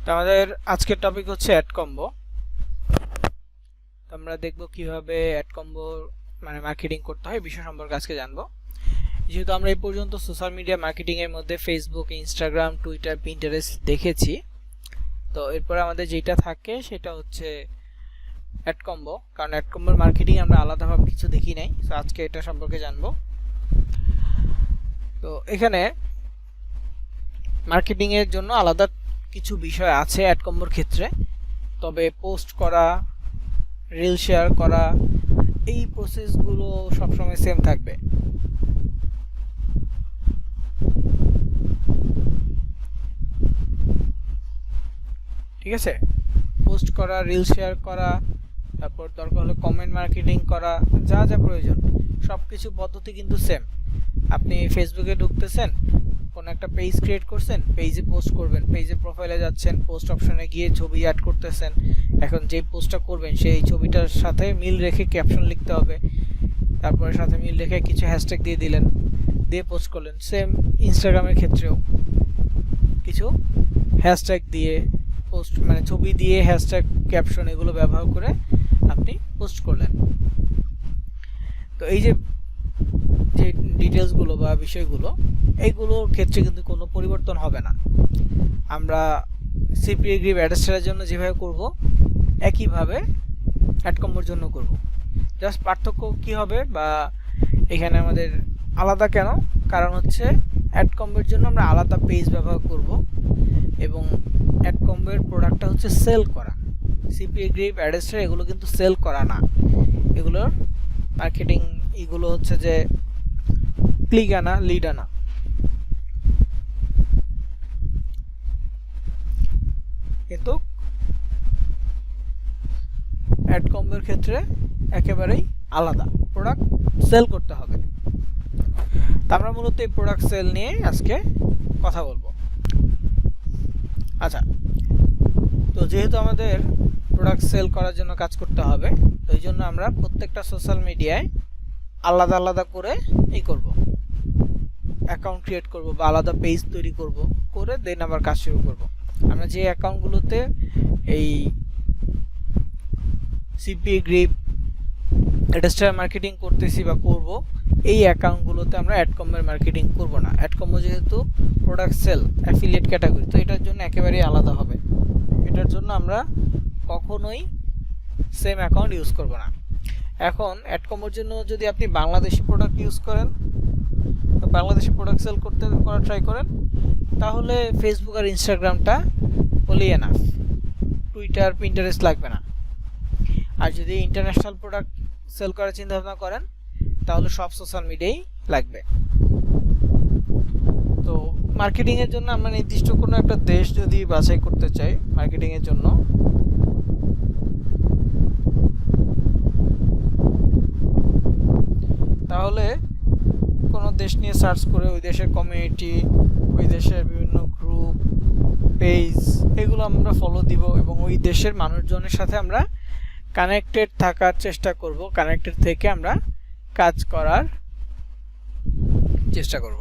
তো আমাদের আজকের টপিক হচ্ছে অ্যাড কম্বো। তো আমরা দেখব কিভাবে অ্যাড কম্বো মানে মার্কেটিং করতে হয় বিষয় সম্পর্কে আজকে জানবো। যেহেতু আমরা এই পর্যন্ত সোশ্যাল মিডিয়া মার্কেটিং এর মধ্যে ফেসবুক, ইনস্টাগ্রাম, টুইটার, পিন্টারেস্ট দেখেছি, তো এরপর আমাদের যেটা থাকে সেটা হচ্ছে অ্যাড কম্বো। কারণ অ্যাড কম্বোর মার্কেটিং আমরা আলাদাভাবে কিছু দেখি নাই, তো আজকে এটা সম্পর্কে জানবো। তো এখানে মার্কেটিং এর জন্য আলাদা কিছু বিষয় আছে অ্যাড কম্বোর ক্ষেত্রে, তবে পোস্ট করা, রিল শেয়ার করা, এই প্রসেসগুলো সবসময় সেম থাকবে। ঠিক আছে, পোস্ট করা, রিল শেয়ার করা, তারপর দরকার হলে কমেন্ট মার্কেটিং করা, যা যা প্রয়োজন সব কিছু পদ্ধতি কিন্তু সেম। আপনি ফেসবুকে ঢুকতেছেন, কোনো একটা পেজ ক্রিয়েট করছেন, পেজে পোস্ট করবেন, পেজে প্রোফাইলে যাচ্ছেন, পোস্ট অপশনে গিয়ে ছবি অ্যাড করতেছেন। এখন যে পোস্টটা করবেন সেই ছবিটার সাথে মিল রেখে ক্যাপশন লিখতে হবে, তারপরে সাথে মিল রেখে কিছু হ্যাশট্যাগ দিয়ে দিলেন, দিয়ে পোস্ট করলেন। সেম ইনস্টাগ্রামের ক্ষেত্রেও কিছু হ্যাশট্যাগ দিয়ে পোস্ট, মানে ছবি দিয়ে হ্যাশট্যাগ, ক্যাপশন এগুলো ব্যবহার করে আপনি পোস্ট করলেন। তো এই যে যে ডিটেলসগুলো বা বিষয়গুলো, এইগুলোর ক্ষেত্রে কিন্তু কোনো পরিবর্তন হবে না। আমরা সিপিএ গ্রিপ অ্যাডস্টারের জন্য যেভাবে করব একইভাবে অ্যাড কম্বোর জন্য করব। জাস্ট পার্থক্য কি হবে বা এখানে আমাদের আলাদা কেন, কারণ হচ্ছে অ্যাড কম্বোর জন্য আমরা আলাদা পেজ ব্যবহার করব এবং অ্যাড কম্বোর প্রোডাক্টটা হচ্ছে সেল করা। সিপিএ গ্রিপ অ্যাডস্টার এগুলো কিন্তু সেল করা না, এগুলোর মার্কেটিং এগুলো হচ্ছে যে ক্লিক আনা, লিড আনা। কিন্তু অ্যাড কম্বোর ক্ষেত্রে একেবারেই আলাদা, প্রোডাক্ট সেল করতে হবে। তা আমরা মূলত এই প্রোডাক্ট সেল নিয়ে আজকে কথা বলবো। আচ্ছা, তো যেহেতু আমাদের প্রোডাক্ট সেল করার জন্য কাজ করতে হবে, তো এই জন্য আমরা প্রত্যেকটা সোশ্যাল মিডিয়ায় আলাদা আলাদা করে করব, অ্যাকাউন্ট ক্রিয়েট করব বা আলাদা পেজ তৈরি করব, করে দেন আবার কাজ শুরু করব। আমরা যে অ্যাকাউন্টগুলোতে এই সিপিএ গ্রিপ অ্যাডস্টার মার্কেটিং করতেছি বা করব, এই অ্যাকাউন্টগুলোতে আমরা অ্যাড কম্বোর মার্কেটিং করব না। অ্যাড কম্বো যেহেতু প্রোডাক্ট সেল অ্যাফিলিয়েট ক্যাটাগরি, তো এটার জন্য একেবারেই আলাদা হবে। এটার জন্য আমরা কখনোই সেম অ্যাকাউন্ট ইউজ করব না। এখন অ্যাড কম্বোর জন্য যদি আপনি বাংলাদেশি প্রোডাক্ট ইউজ করেন, বাংলাদেশি প্রোডাক্ট সেল করা ট্রাই করেন, তাহলে ফেসবুক আর ইনস্টাগ্রামটা হলেই এনাফ, টুইটার, পিন্টারেস্ট লাগবে না। আর যদি ইন্টারন্যাশনাল প্রোডাক্ট সেল করার চিন্তা ভাবনা করেন, তাহলে সব সোশ্যাল মিডিয়াই লাগবে। তো মার্কেটিংয়ের জন্য আমরা নির্দিষ্ট কোনো একটা দেশ যদি বাছাই করতে চাই মার্কেটিংয়ের জন্য, তাহলে কোনো দেশ নিয়ে সার্চ করে ওই দেশের কমিউনিটি, ওই দেশের বিভিন্ন গ্রুপ, পেজ, এগুলো আমরা ফলো দিব এবং ওই দেশের মানুষজনের সাথে আমরা কানেক্টেড থাকার চেষ্টা করব, কানেক্টেড থেকে আমরা কাজ করার চেষ্টা করব।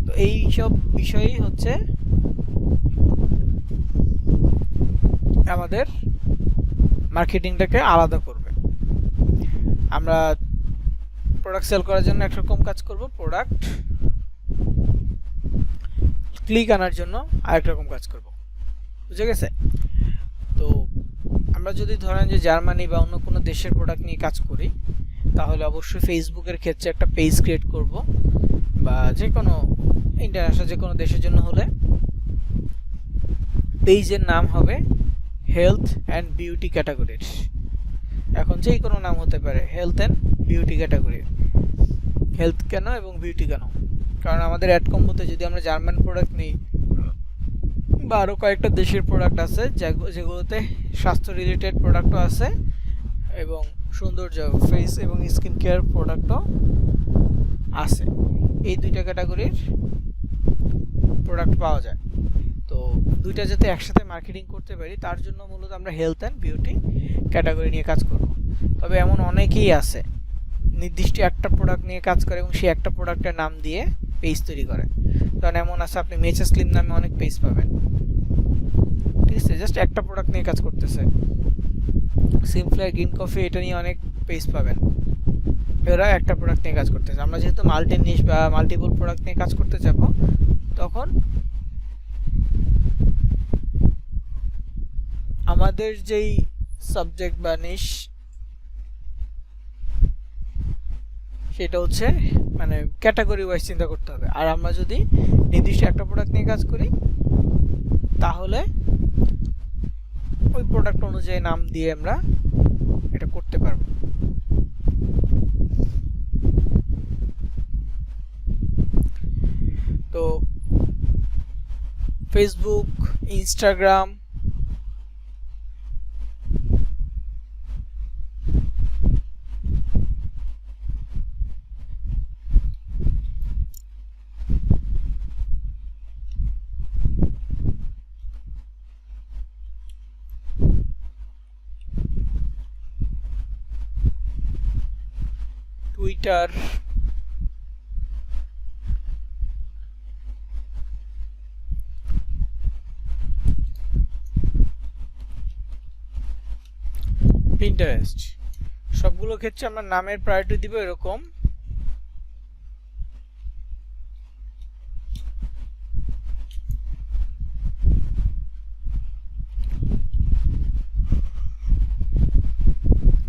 তো এই সব বিষয়ই হচ্ছে আমাদের মার্কেটিংটাকে আলাদা করবে। আমরা প্রোডাক্ট সেল করার জন্য একরকম কাজ করব, প্রোডাক্ট ক্লিক আনার জন্য আরেক রকম কাজ করব। বুঝে গেছে? তো আমরা যদি ধরেন যে জার্মানি বা অন্য কোনো দেশের প্রোডাক্ট নিয়ে কাজ করি, তাহলে অবশ্যই ফেসবুকের ক্ষেত্রে একটা পেজ ক্রিয়েট করব, বা যে কোনো ইন্টারন্যাশনাল যে কোনো দেশের জন্য হলে পেজের নাম হবে হেলথ অ্যান্ড বিউটি ক্যাটাগরির। এখন যেই কোনো নাম হতে পারে, health and beauty category. Health কেন এবং বিউটি কেন? কারণ আমাদের অ্যাড কম্বোতে যদি আমরা জার্মান প্রোডাক্ট নিই বা আরও কয়েকটা দেশের প্রোডাক্ট আছে যেগুলোতে স্বাস্থ্য রিলেটেড প্রোডাক্টও আছে এবং সৌন্দর্য, ফেস এবং স্কিন কেয়ার প্রোডাক্টও আছে, এই দুইটা ক্যাটাগরির প্রোডাক্ট পাওয়া যায়। তো দুইটা যাতে একসাথে মার্কেটিং করতে পারি, তার জন্য মূলত আমরা হেলথ অ্যান্ড বিউটি ক্যাটাগরি নিয়ে কাজ করব। তবে এমন অনেকেই আছে নির্দিষ্ট একটা প্রোডাক্ট নিয়ে কাজ করে এবং সেই একটা প্রোডাক্টের নাম দিয়ে পেজ তৈরি করে। কারণ এমন আছে, আপনি মেচেস ক্লিন নামে অনেক পেজ পাবেন, ঠিক আছে, জাস্ট একটা প্রোডাক্ট নিয়ে কাজ করতেছে। সিমফ্লেয়ার গ্রিন কফি এটা নিয়ে অনেক পেজ পাবেন, এরা একটা প্রোডাক্ট নিয়ে কাজ করতেছে। আমরা যেহেতু মাল্টি নিশ বা মাল্টিপল প্রোডাক্ট নিয়ে কাজ করতে যাব, তখন আমাদের যেই সাবজেক্ট বা নিশ সেটা হচ্ছে মানে ক্যাটাগরি ওয়াইজ চিন্তা করতে হবে। আর আমরা যদি নির্দিষ্ট একটা প্রোডাক্ট নিয়ে কাজ করি তাহলে ওই প্রোডাক্ট অনুযায়ী নাম দিয়ে আমরা এটা করতে পারবো। তো ফেসবুক, ইনস্টাগ্রাম, টুইটার, পিন্টারেস্ট, সবগুলো ক্ষেত্রে আমরা নামের প্রায়োরিটি দিব এরকম।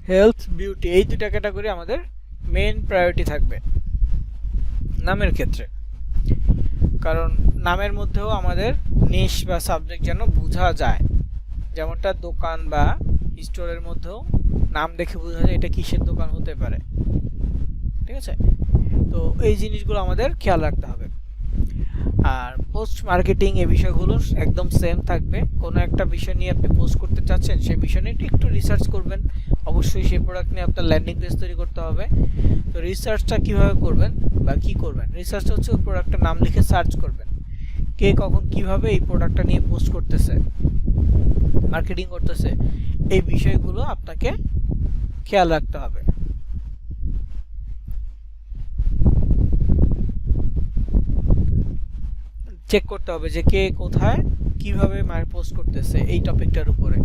হেলথ, বিউটি, এই দুটা ক্যাটাগরি আমাদের মেইন প্রায়োরিটি থাকবে নামের ক্ষেত্রে, কারণ নামের মধ্যেও আমাদের নিশ বা সাবজেক্ট যেন বোঝা যায়। যেমনটা দোকান বা স্টোরের মধ্যেও নাম দেখে বোঝা যায় এটা কিসের দোকান হতে পারে, ঠিক আছে। তো এই জিনিসগুলো আমাদের খেয়াল রাখতে হবে। আর পোস্ট মার্কেটিং এই বিষয়গুলো একদম সেম থাকবে। কোনো একটা বিষয় নিয়ে আপনি পোস্ট করতে চাচ্ছেন, সেই বিষয় নিয়ে একটু রিসার্চ করবেন। অবশ্যই সেই প্রোডাক্ট নিয়ে আপনার ল্যান্ডিং পেজ তৈরি করতে হবে। তো রিসার্চটা কিভাবে করবেন বা কি করবেন? রিসার্চটা হচ্ছে ওই প্রোডাক্টের নাম লিখে সার্চ করবেন, কে কখন কিভাবে এই প্রোডাক্টটা নিয়ে পোস্ট করতেছে, মার্কেটিং করতেছে, এই বিষয়গুলো আপনাকে খেয়াল রাখতে হবে। চেক করতে হবে যে কে কোথায় কিভাবে পোস্ট করতেছে এই টপিকটার উপরে।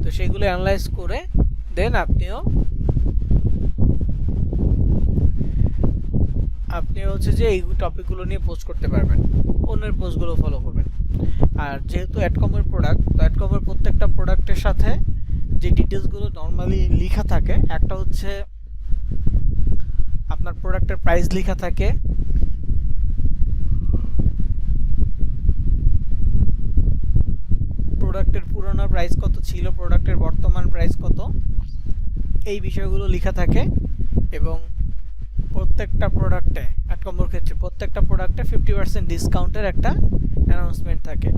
তো সেগুলো অ্যানালাইজ করে দেন আপনিও হচ্ছে যে এই টপিকগুলো নিয়ে পোস্ট করতে পারবেন, অন্যের পোস্টগুলো ফলো করবেন। আর যেহেতু অ্যাডকমের প্রোডাক্ট, তো অ্যাডকমের প্রত্যেকটা প্রোডাক্টের সাথে যে ডিটেলসগুলো নর্মালি লেখা থাকে, একটা হচ্ছে আপনার প্রোডাক্টের প্রাইস লেখা থাকে, প্রোডাক্টের পুরনো প্রাইস কত ছিল, প্রোডাক্টের বর্তমান প্রাইস কত, এই বিষয়গুলো লেখা থাকে। এবং প্রত্যেকটা প্রোডাক্টে অ্যাডকম্বোর ক্ষেত্রে প্রত্যেকটা প্রোডাক্টে 50% ডিসকাউন্টের একটা অ্যানাউন্সমেন্ট থাকে,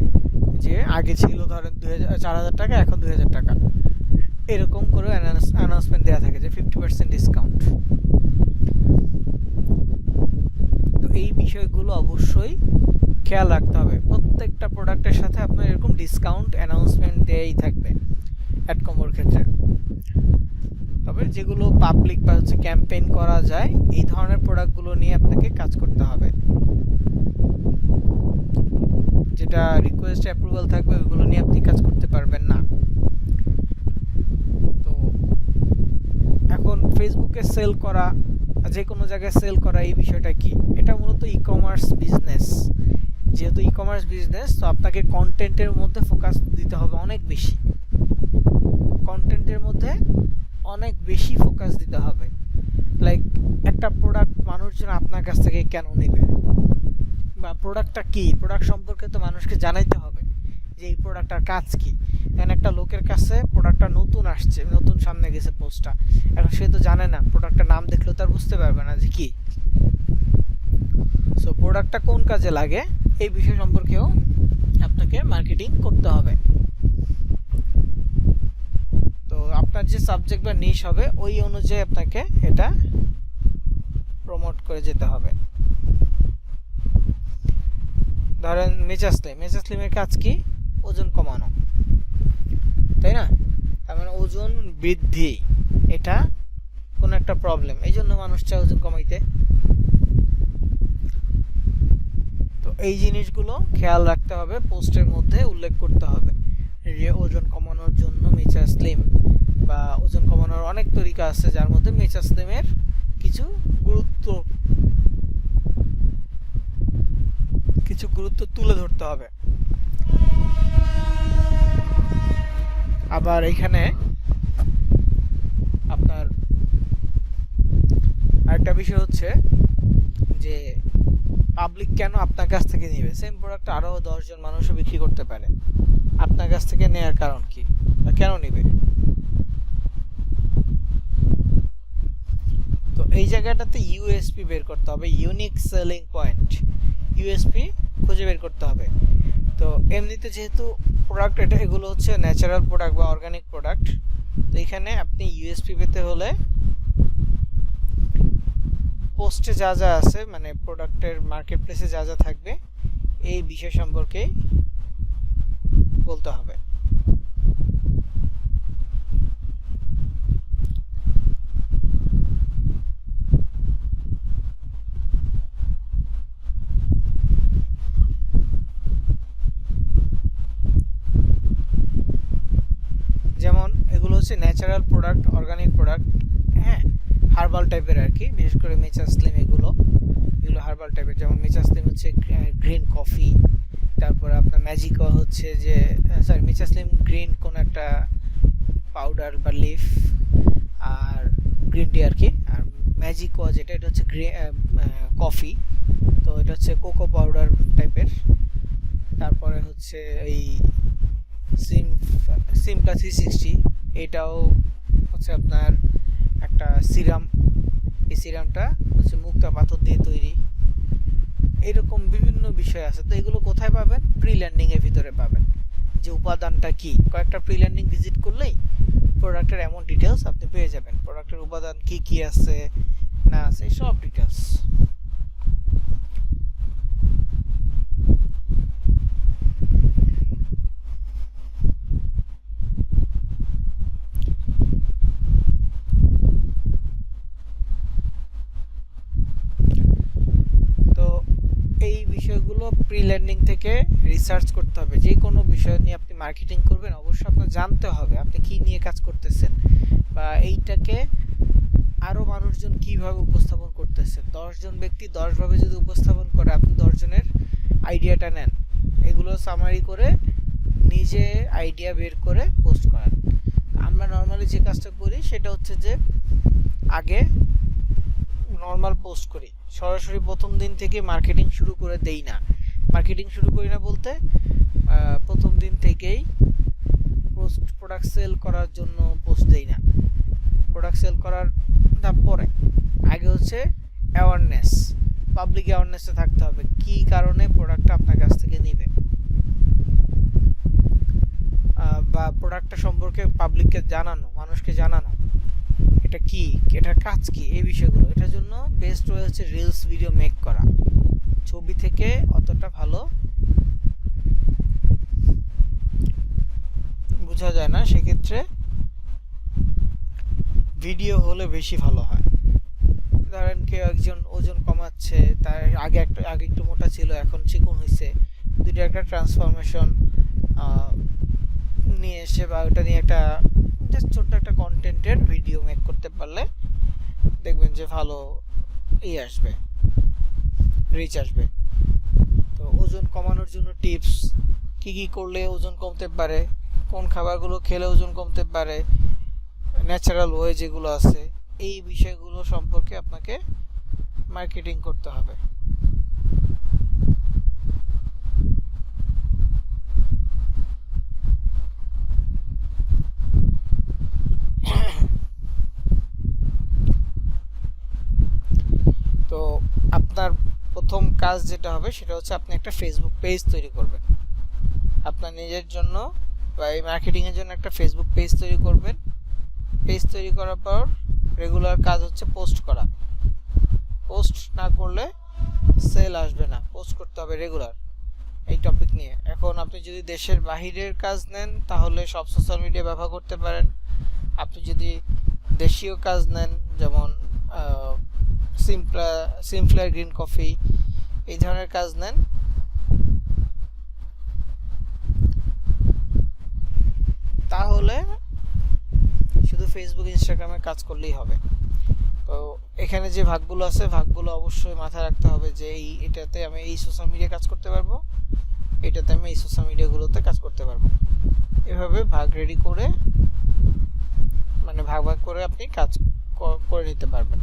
যে আগে ছিল ধরেন 4000 টাকা, এখন 2000 টাকা, এরকম করে অ্যানাউন্সমেন্ট দেওয়া থাকে যে 50% ডিসকাউন্ট। তো এই বিষয়গুলো অবশ্যই খেয়াল রাখতে হবে। প্রত্যেকটা প্রোডাক্টের সাথে আপনার এরকম ডিসকাউন্ট অ্যানাউন্সমেন্ট দেয়াই থাকবে অ্যাডকম্বোর ক্ষেত্রে। তবে যেগুলো পাবলিক বা হচ্ছে ক্যাম্পেইন করা যায়, এই ধরনের প্রোডাক্টগুলো নিয়ে আপনাকে কাজ করতে হবে। যেটা রিকোয়েস্ট অ্যাপ্রুভাল থাকবে ওইগুলো নিয়ে আপনি কাজ করতে পারবেন না। তো এখন ফেসবুকে সেল করা, যে কোনো জায়গায় সেল করা, এই বিষয়টা কি? এটা মূলত ই কমার্স বিজনেস। যেহেতু ই কমার্স বিজনেস, তো আপনাকে কন্টেন্টের মধ্যে ফোকাস দিতে হবে অনেক বেশি। কন্টেন্টের মধ্যে অনেক বেশি ফোকাস দিতে হবে। লাইক একটা প্রোডাক্ট মানুষজন আপনার কাছ থেকে কেন নেবে, বা প্রোডাক্টটা কি, প্রোডাক্ট সম্পর্কে তো মানুষকে জানাইতে হবে যে এই প্রোডাক্টটার কাজ কি। এখন একটা লোকের কাছে প্রোডাক্টটা নতুন আসছে, নতুন সামনে গেছে পোস্টটা, এখন সে তো জানে না, প্রোডাক্টটার নাম দেখলেও তার বুঝতে পারবে না যে কি। সো প্রোডাক্টটা কোন কাজে লাগে এই বিষয় সম্পর্কেও আপনাকে মার্কেটিং করতে হবে। তো আপনার যে সাবজেক্ট বা নিশ হবে ওই অনুযায়ী আপনাকে এটা প্রমোট করে যেতে হবে। ধরেন মেজাসলিমের কাজ কি? ওজন কমানো, তাই না? তার মানে ওজন বৃদ্ধি, এটা কোন একটা প্রবলেম, এই জন্য মানুষ চায় ওজন কমাইতে। তো এই জিনিসগুলো খেয়াল রাখতে হবে, পোস্টের মধ্যে উল্লেখ করতে হবে। যে ওজন কমানোর জন্য মেচা স্লিম বা ওজন কমানোর অনেক তরিকা আছে, যার মধ্যে মেচা স্লিমের কিছু গুরুত্ব তুলে ধরতে হবে। আবার এখানে আপনার আরেকটা বিষয় হচ্ছে যে পাবলিক কেন আপনার কাছ থেকে নেবে? সেম প্রোডাক্ট আরও 10 জন মানুষও বিক্রি করতে পারে, আপনার কাছ থেকে নেওয়ার কারণ কি বা কেন নেবে? তো এই জায়গাটাতে ইউএসপি বের করতে হবে, ইউনিক সেলিং পয়েন্ট, ইউএসপি খুঁজে বের করতে হবে। তো এমনিতে যেহেতু প্রোডাক্ট এগুলো হচ্ছে ন্যাচারাল প্রোডাক্ট বা অর্গানিক প্রোডাক্ট, তো এখানে আপনি ইউএসপি পেতে হলে পোস্টে যা যা আছে, মানে প্রোডাক্টের মার্কেট প্লেসে যা যা থাকবে এই বিষয় সম্পর্কে বলতে হবে। যেমন এগুলো হচ্ছে ন্যাচারাল প্রোডাক্ট, অর্গানিক প্রোডাক্ট, হ্যাঁ, হার্বাল টাইপের আর কি, বিশেষ করে মেচা স্লিম এগুলো হার্বাল টাইপের। যেমন মেচা স্লিম হচ্ছে গ্রিন কফি, তারপরে আপনার ম্যাজিকো হচ্ছে যে সরি মেচা স্লিম গ্রিন কোন একটা পাউডার বা লিফ, আর গ্রিন টি আর কি। আর ম্যাজিকো যেটা, এটা হচ্ছে কফি, তো এটা হচ্ছে কোকো পাউডার টাইপের। তারপরে হচ্ছে এই সিমটা 360, এটাও হচ্ছে আপনার একটা সিরাম, এই সিরামটা হচ্ছে মুক্তা পাথর দিয়ে তৈরি। এরকম বিভিন্ন বিষয় আছে। তো এগুলো কোথায় পাবেন? প্রি ল্যান্ডিং এর ভিতরে পাবেন, যে উপাদানটা কি। কয়েকটা প্রি ল্যান্ডিং ভিজিট করলেই প্রোডাক্টের এমন ডিটেলস আপনি পেয়ে যাবেন, প্রোডাক্টের উপাদান কি কি আছে না আছে সব ডিটেলস। তো এই বিষয়গুলো প্রি ল্যান্ডিং থেকে রিসার্চ করতে হবে। যে কোনো বিষয় নিয়ে আপনি মার্কেটিং করবেন, অবশ্যই আপনার জানতে হবে আপনি কি নিয়ে কাজ করতেছেন, বা এইটাকে আরও মানুষজন কিভাবে উপস্থাপন করতেছে। 10 জন ব্যক্তি 10 ভাবে যদি উপস্থাপন করে, আপনি 10 জনের আইডিয়াটা নেন, এগুলো সামারি করে নিজে আইডিয়া বের করে পোস্ট করেন। আমরা নর্মালি যে কাজটা করি সেটা হচ্ছে যে আগে নর্মাল পোস্ট করি, সরাসরি প্রথম দিন থেকে মার্কেটিং শুরু করে দেই না। মার্কেটিং শুরু করি না বলতে প্রথম দিন থেকেই প্রোডাক্ট সেল করার জন্য পোস্ট দেই না। প্রোডাক্ট সেল করার তারপরে আগে হচ্ছে অ্যাওয়ারনেস, পাবলিক অ্যাওয়ারনেসে থাকতে হবে কি কারণে প্রোডাক্টটা আপনার কাছ থেকে নেবে, বা প্রোডাক্টটা সম্পর্কে পাবলিককে জানানো, মানুষকে জানানো এটা কি, এটার কাজ কি, এই বিষয়গুলো। এটার জন্য বেস্ট ওয়ে হচ্ছে রিলস ভিডিও মেক করা। ছবি থেকে অতটা ভালো বোঝা যায় না, সেক্ষেত্রে ভিডিও হলে বেশি ভালো হয়। ধরেন কেউ একজন ওজন কমাচ্ছে, তার আগে একটু মোটা ছিল, এখন চিকন হয়েছে, দুইটা একটা ট্রান্সফরমেশন নিয়ে এসে বা ওটা নিয়ে একটা জাস্ট ছোট্ট একটা কন্টেন্টের ভিডিও মেক করতে পারলে দেখবেন যে ভালো আসবে, রিচ আসবে। তো ওজন কমানোর জন্য টিপস, কি কি করলে ওজন কমতে পারে, কোন খাবারগুলো খেলে ওজন কমতে পারে, ন্যাচারাল ওয়ে যেগুলো আছে, এই বিষয়গুলো সম্পর্কে আপনাকে মার্কেটিং করতে হবে। তো আপনার প্রথম কাজ যেটা হবে সেটা হচ্ছে আপনি একটা ফেসবুক পেজ তৈরি করবেন আপনার নিজের জন্য, বা এই মার্কেটিংয়ের জন্য একটা ফেসবুক পেজ তৈরি করবেন। পেজ তৈরি করার পর রেগুলার কাজ হচ্ছে পোস্ট করা। পোস্ট না করলে সেল আসবে না, পোস্ট করতে হবে রেগুলার এই টপিক নিয়ে। এখন আপনি যদি দেশের বাহিরের কাজ নেন তাহলে সব সোশ্যাল মিডিয়া ব্যবহার করতে পারেন। আপনি যদি দেশীয় কাজ নেন, যেমন সিমফ্লার গ্রিন কফি, এই ধরনের কাজ নেন, ফেসবুক ইনস্টাগ্রামে কাজ করলেই হবে। তো এখানে যে ভাগগুলো আছে ভাগগুলো অবশ্যই মাথায় রাখতে হবে যে এটাতে আমি এই সোশ্যাল মিডিয়া কাজ করতে পারবো, এটাতে আমি এই সোশ্যাল মিডিয়াগুলোতে কাজ করতে পারবো। এভাবে ভাগ রেডি করে মানে ভাগ ভাগ করে আপনি কাজ করে নিতে পারবেন।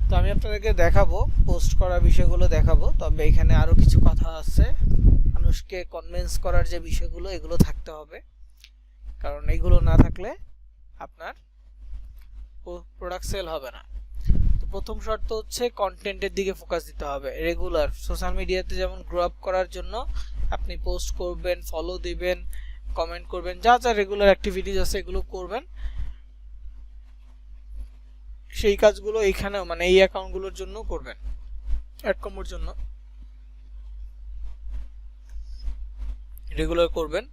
তো আমি আপনাদেরকে দেখাবো পোস্ট করার বিষয়গুলো দেখাবো, তবে এখানে আরো কিছু কথা আছে। মানুষকে কনভিন্স করার যে বিষয়গুলো এগুলো থাকতে হবে, কারণ এগুলো না থাকলে আপনার প্রোডাক্ট সেল হবে না। তো প্রথম শর্ত হচ্ছে কন্টেন্টের দিকে ফোকাস দিতে হবে। রেগুলার সোশ্যাল মিডিয়াতে যেমন গ্রো আপ করার জন্য আপনি পোস্ট করবেন, ফলো দিবেন, কমেন্ট করবেন, যা যা রেগুলার অ্যাক্টিভিটিস আছে এগুলো করবেন। সেই কাজগুলো এখানেও মানে এই অ্যাকাউন্টগুলোর জন্য করবেন, অ্যাড কমোর জন্য রেগুলার করবেন।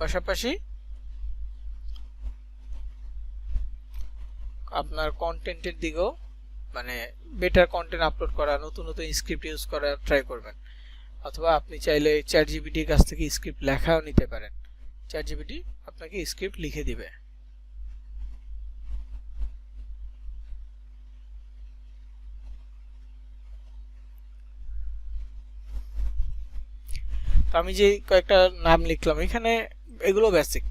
পাশাপাশি আপনার কন্টেন্টের দিকেও মানে বেটার কন্টেন্ট আপলোড করা, নতুন নতুন স্ক্রিপ্ট ইউজ করা ট্রাই করবেন। অথবা আপনি চাইলে চ্যাট জিপিটির কাছ থেকে স্ক্রিপ্ট লেখাও নিতে পারেন, চ্যাট জিপিটি আপনাকে স্ক্রিপ্ট লিখে দিবে। তো আমি যে কয়েকটা নাম লিখলাম এখানে, এগুলো বেসিক,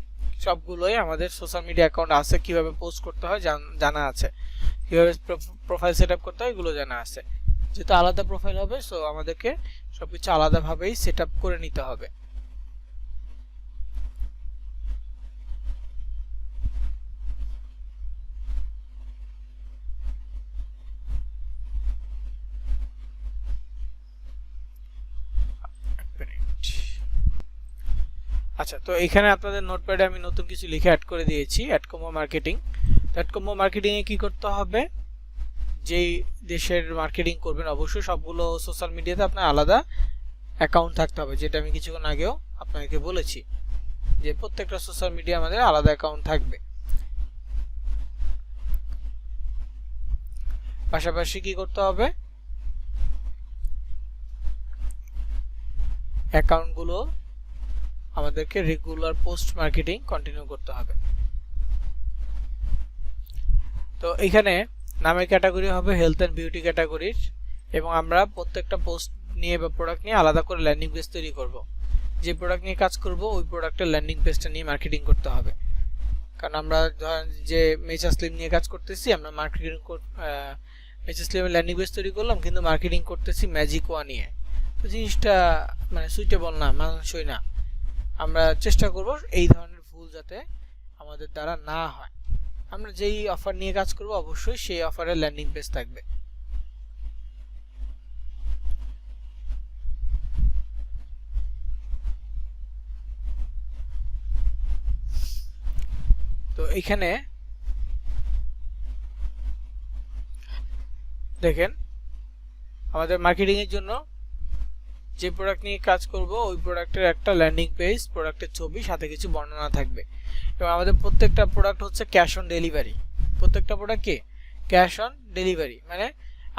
সবগুলোই আমাদের সোশ্যাল মিডিয়া অ্যাকাউন্ট আছে, কিভাবে পোস্ট করতে হয় জানা আছে, কিভাবে প্রোফাইল সেট আপ করতে হয় এগুলো জানা আছে। যেহেতু আলাদা প্রোফাইল হবে সো আমাদেরকে সবকিছু আলাদাভাবেই সেট আপ করে নিতে হবে। আচ্ছা, তো এখানে আপনাদের নোটপ্যাডে আমি নতুন কিছু লিখে অ্যাড করে দিয়েছি, add combo marketing. Add combo marketing এ কি করতে হবে, যেই দেশের মার্কেটিং করবেন অবশ্যই সবগুলো সোশ্যাল মিডিয়াতে আপনার আলাদা অ্যাকাউন্ট থাকতে হবে, যেটা আমি কিছুক্ষণ আগেও আপনাকে বলেছি যে প্রত্যেকটা সোশ্যাল মিডিয়া আমাদের আলাদা অ্যাকাউন্ট থাকবে। পাশাপাশি কি করতে হবে, অ্যাকাউন্টগুলো আমাদেরকে রেগুলার পোস্ট মার্কেটিং কন্টিনিউ করতে হবে। তো এখানে নামের ক্যাটাগরি হবে হেলথ অ্যান্ড বিউটি ক্যাটাগরির, এবং আমরা প্রত্যেকটা পোস্ট নিয়ে বা প্রোডাক্ট নিয়ে আলাদা করে ল্যান্ডিং পেজ তৈরি করব। যে প্রোডাক্ট নিয়ে কাজ করব ওই প্রোডাক্টের ল্যান্ডিং পেজটা নিয়ে মার্কেটিং করতে হবে। কারণ আমরা ধরেন যে মেচা স্লিম নিয়ে কাজ করতেছি, আমরা মার্কেটিং মেচা স্লিমের ল্যান্ডিং পেজ তৈরি করলাম কিন্তু মার্কেটিং করতেছি ম্যাজিক ওয়া নিয়ে, তো জিনিসটা মানে সুইটেবল না, মানানসই না। আমরা চেষ্টা করব এই ধরনের ভুল যাতে আমাদের দ্বারা না হয়। আমরা যেই অফার নিয়ে কাজ করব অবশ্যই সেই অফারের ল্যান্ডিং পেজ থাকবে। তো এখানে দেখেন আমাদের মার্কেটিং এর জন্য যে প্রোডাক্ট নিয়ে কাজ করব ওই প্রোডাক্টের একটা ল্যান্ডিং পেজ, প্রোডাক্টের ছবি, সাথে কিছু বর্ণনা থাকবে। এবং আমাদের প্রত্যেকটা প্রোডাক্ট হচ্ছে ক্যাশ অন ডেলিভারি। প্রত্যেকটা প্রোডাক্ট কি ক্যাশ অন ডেলিভারি, মানে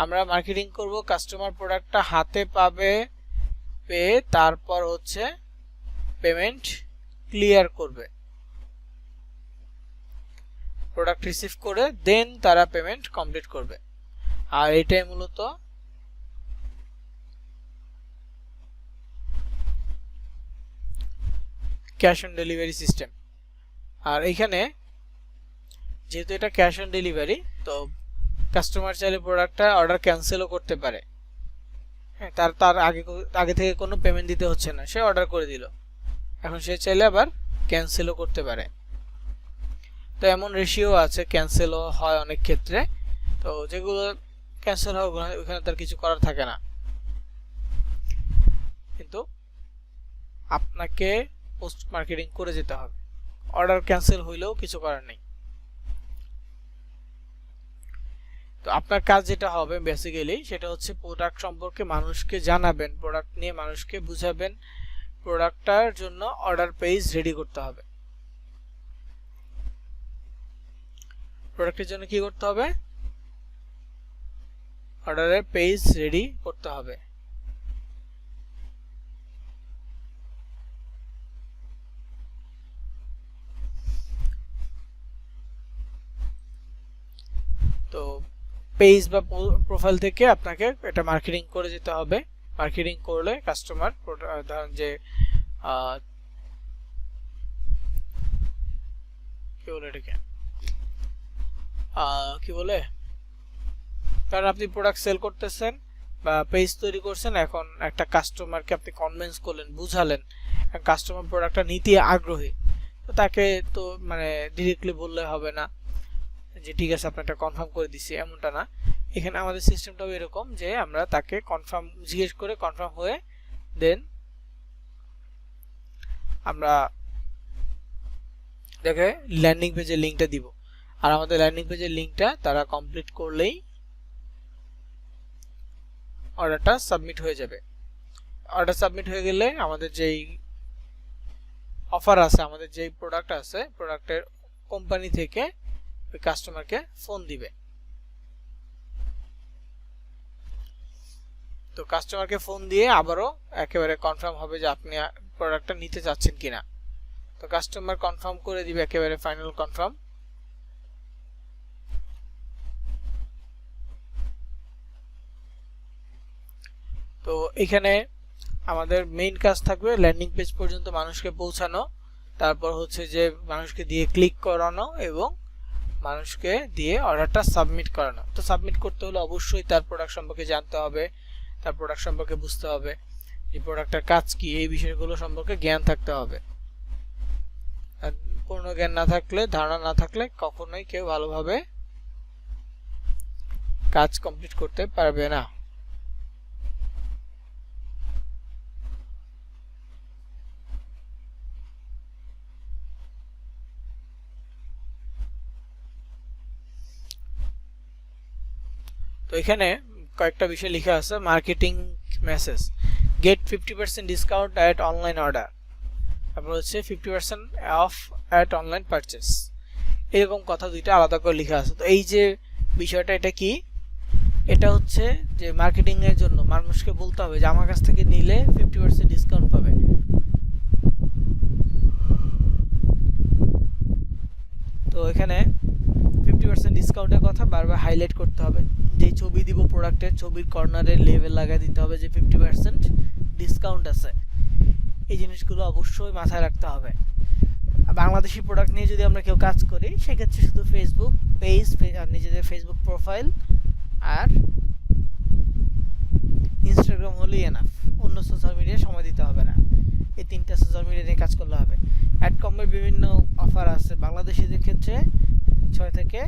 আমরা মার্কেটিং করব, কাস্টমার প্রোডাক্টটা হাতে পাবে, পেয়ে তারপর হচ্ছে পেমেন্ট ক্লিয়ার করবে, প্রোডাক্ট রিসিভ করে দেন তারা পেমেন্ট কমপ্লিট করবে। আর এটাই মূলত ক্যাশ অন ডেলিভারি সিস্টেম। আর এখানে যেহেতু এটা ক্যাশ অন ডেলিভারি, তো কাস্টমার চাইলে প্রোডাক্টটা অর্ডার ক্যান্সেলও করতে পারে। হ্যাঁ, তার আগে থেকে কোনো পেমেন্ট দিতে হচ্ছে না, সে অর্ডার করে দিল, এখন সে চাইলে আবার ক্যান্সেলও করতে পারে। তো এমন রেশিও আছে, ক্যান্সেলও হয় অনেক ক্ষেত্রে। তো যেগুলো ক্যান্সেল হয় ওখানে তার কিছু করার থাকে না, কিন্তু আপনাকে পোস্ট মার্কেটিং করে যেতে হবে, অর্ডার ক্যান্সেল হইলেও কিছু করার নেই। তো আপনার কাজ যেটা হবে বেসিক্যালি সেটা হচ্ছে প্রোডাক্ট সম্পর্কে মানুষকে জানাবেন, প্রোডাক্ট নিয়ে মানুষকে বুঝাবেন, প্রোডাক্টটার জন্য অর্ডার পেজ রেডি করতে হবে। প্রোডাক্টের জন্য কি করতে হবে, অর্ডারের পেজ রেডি করতে হবে। তো পেজ বা প্রোফাইল থেকে আপনাকে এটা মার্কেটিং করে যেতে হবে। মার্কেটিং করলে কাস্টমার ধরেন যে কি বলে এটাকে কি বলে, কারণ আপনি প্রোডাক্ট সেল করতেছেন বা পেজ তৈরি করছেন, এখন একটা কাস্টমারকে আপনি কনভিন্স করলেন, বুঝালেন, কাস্টমার প্রোডাক্টটা নিতে আগ্রহী, তো তাকে তো মানে ডিরেক্টলি বললে হবে না যে ঠিক আছে আপনারটা কনফার্ম করে দিছি, এমনটা না। এখানে আমাদের সিস্টেমটাও এরকম যে আমরা তাকে কনফার্ম জিজ্ঞেস করে কনফার্ম হয়ে দেন আমরা দেখে ল্যান্ডিং পেজের লিঙ্কটা দিব। আর আমাদের ল্যান্ডিং পেজের লিঙ্কটা তারা কমপ্লিট করলেই অর্ডারটা সাবমিট হয়ে যাবে। অর্ডার সাবমিট হয়ে গেলে আমাদের যেই অফার আছে, আমাদের যেই প্রোডাক্ট আছে, প্রোডাক্টের কোম্পানি থেকে ওই কাস্টমারকে ফোন দিবে। তো কাস্টমারকে ফোন দিয়ে আবারও একেবারে কনফার্ম হবে যে আপনি প্রোডাক্টটা নিতে চাচ্ছেন কিনা। তো কাস্টমার কনফার্ম করে দিবে, একেবারে ফাইনাল কনফার্ম। তো এখানে আমাদের মেইন কাজ থাকবে ল্যান্ডিং পেজ পর্যন্ত মানুষকে পৌঁছানো, তারপর হচ্ছে যে মানুষকে দিয়ে ক্লিক করানো এবং মানুষকে দিয়ে অর্ডারটা সাবমিট করানো। তো সাবমিট করতে হলে অবশ্যই তার প্রোডাক্ট সম্পর্কে জানতে হবে, তার প্রোডাক্ট সম্পর্কে বুঝতে হবে, এই প্রোডাক্টের কাজ কি, এই বিষয়গুলো সম্পর্কে জ্ঞান থাকতে হবে। আর পূর্ণ জ্ঞান না থাকলে, ধারণা না থাকলে কখনোই কেউ ভালোভাবে কাজ কমপ্লিট করতে পারবে না। তো এখানে কয়েকটা বিষয় লেখা আছে। Marketing message, get 50% discount at online order, তারপর হচ্ছে 50% অফ অ্যাট অনলাইন পারচেস, এরকম কথা দুইটা আলাদা করে লেখা আছে। তো এই যে বিষয়টা, এটা কি, এটা হচ্ছে যে মার্কেটিং এর জন্য মানুষকে বলতে হবে যে আমার কাছ থেকে নিলে 50% ডিসকাউন্ট পাবে। তো এখানে 50% ডিসকাউন্টের কথা বারবার হাইলাইট করতে হবে। যেই ছবি দিব প্রোডাক্টের, ছবির কর্নারে লেবেল লাগিয়ে দিতে হবে যে 50% ডিসকাউন্ট আছে। এই জিনিসগুলো অবশ্যই মাথায় রাখতে হবে। বাংলাদেশি প্রোডাক্ট নিয়ে যদি আমরা কেউ কাজ করি, সেক্ষেত্রে শুধু ফেসবুক পেজ আর নিজেদের ফেসবুক প্রোফাইল আর ইনস্টাগ্রাম হলেই এনাফ, অন্য সোশ্যাল মিডিয়ায় সময় দিতে হবে না। এই তিনটা সোশ্যাল মিডিয়া নিয়ে কাজ করলে হবে। অ্যাডকমের বিভিন্ন অফার আছে বাংলাদেশিদের ক্ষেত্রে, 6 থেকে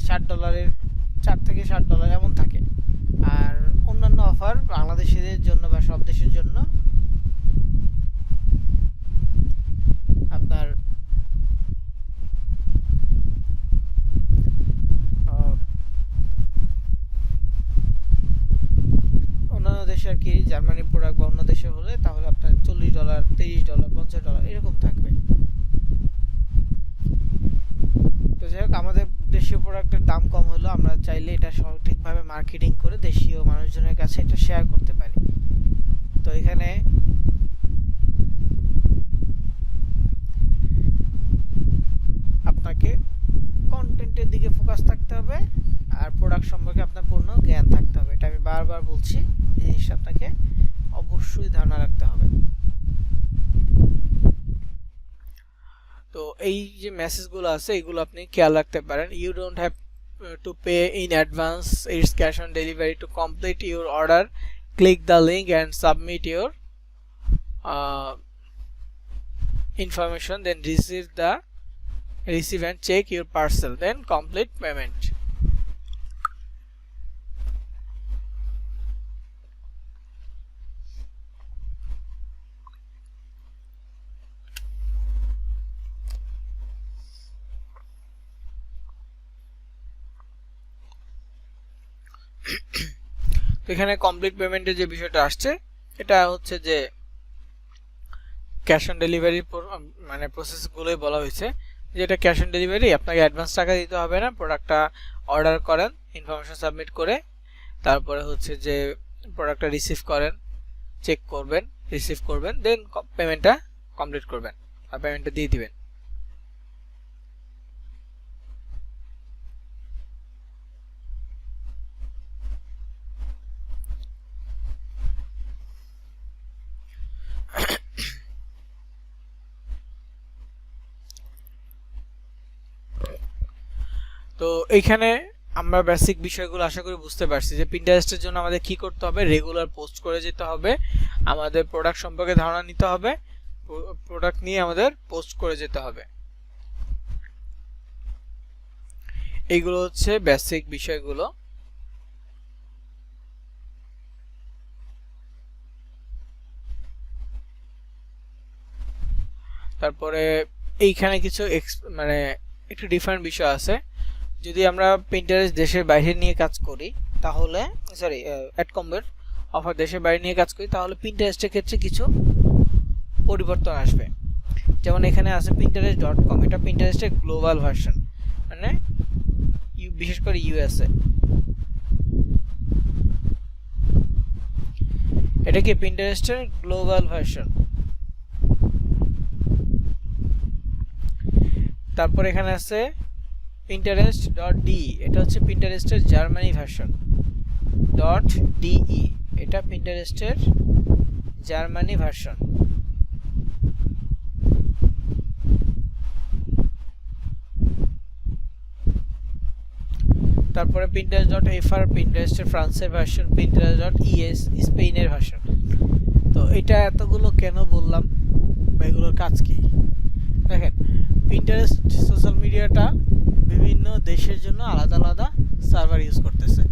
$60, $4 থেকে $60 এমন থাকে। আর অন্যান্য অফার বাংলাদেশিদের জন্য বা সব দেশের জন্য আপনার অন্যান্য দেশে আর কি, জার্মানি প্রোডাক্ট বা অন্য দেশে হলে তাহলে আপনার $40, $30, $50 এরকম থাকবে। তো যাই হোক, আমাদের দেশীয় প্রোডাক্টের দাম কম হলো, আমরা চাইলে এটা সঠিকভাবে মার্কেটিং করে দেশীয় মানুষজনের কাছে এটা শেয়ার করতে পারি। তো এখানে আপনাকে কন্টেন্টের দিকে ফোকাস থাকতে হবে আর প্রোডাক্ট সম্পর্কে আপনার পূর্ণ জ্ঞান থাকতে হবে। এটা আমি বারবার বলছি, এই জিনিসটা আপনাকে অবশ্যই ধারণা রাখতে হবে। তো এই যে মেসেজগুলো আছে এগুলো আপনি খেয়াল রাখতে পারেন। You don't have to pay in advance, it's cash on delivery. To complete your order click the link and submit your information, then receive and check your parcel, then complete payment. তো এখানে complete পেমেন্টের যে বিষয়টা আসছে, এটা হচ্ছে যে cash on delivery মানে প্রসেসগুলোই বলা হয়েছে। যেটা ক্যাশ অন ডেলিভারি, আপনাকে অ্যাডভান্স টাকা দিতে হবে না, প্রোডাক্টটা অর্ডার করেন, ইনফরমেশন সাবমিট করে তারপরে হচ্ছে যে প্রোডাক্টটা রিসিভ করেন, চেক করবেন, রিসিভ করবেন, দেন পেমেন্টটা কমপ্লিট করবেন আর পেমেন্টটা দিয়ে দিবেন। তো এইখানে আমরা বেসিক বিষয়গুলো আশা করি বুঝতে পারছি যে পিন্টারেস্টের জন্য আমাদের কি করতে হবে, রেগুলার পোস্ট করে যেতে হবে, আমাদের প্রোডাক্ট সম্পর্কে ধারণা নিতে হবে, প্রোডাক্ট নিয়ে আমাদের পোস্ট করে যেতে হবে। এইগুলো হচ্ছে বেসিক বিষয়গুলো। তারপরে এইখানে কিছু মানে একটু ডিফারেন্ট বিষয় আছে। যদি আমরা পিন্টারেস্ট দেশের বাইরে নিয়ে কাজ করি তাহলে অ্যাড কম্বোর অফার দেশের বাইরে নিয়ে কাজ করি তাহলে পিন্টারেস্টের ক্ষেত্রে কিছু পরিবর্তন আসবে। যেমন এখানে আছে pinterest.com, এটা পিন্টারেস্টের গ্লোবাল ভার্সন, মানে বিশেষ করে ইউএসএ। এটা কি পিন্টারেস্টের গ্লোবাল ভার্সন। তারপর এখানে আছে pinterest.de, এটা হচ্ছে পিন্টারেস্টের জার্মানি ভার্সন। .de এটা পিন্টারেস্টের জার্মানি ভার্সন। তারপরে pinterest.fr পিন্টারেস্টের ফ্রান্সের ভার্সন, pinterest.es স্পেনের ভার্সন। তো এটা এতগুলো কেন বললাম বা এগুলোর কাজ কি? দেখেন, পিন্টারেস্ট সোশ্যাল মিডিয়াটা বিভিন্ন দেশের জন্য আলাদা আলাদা সার্ভার ইউজ করতেছে।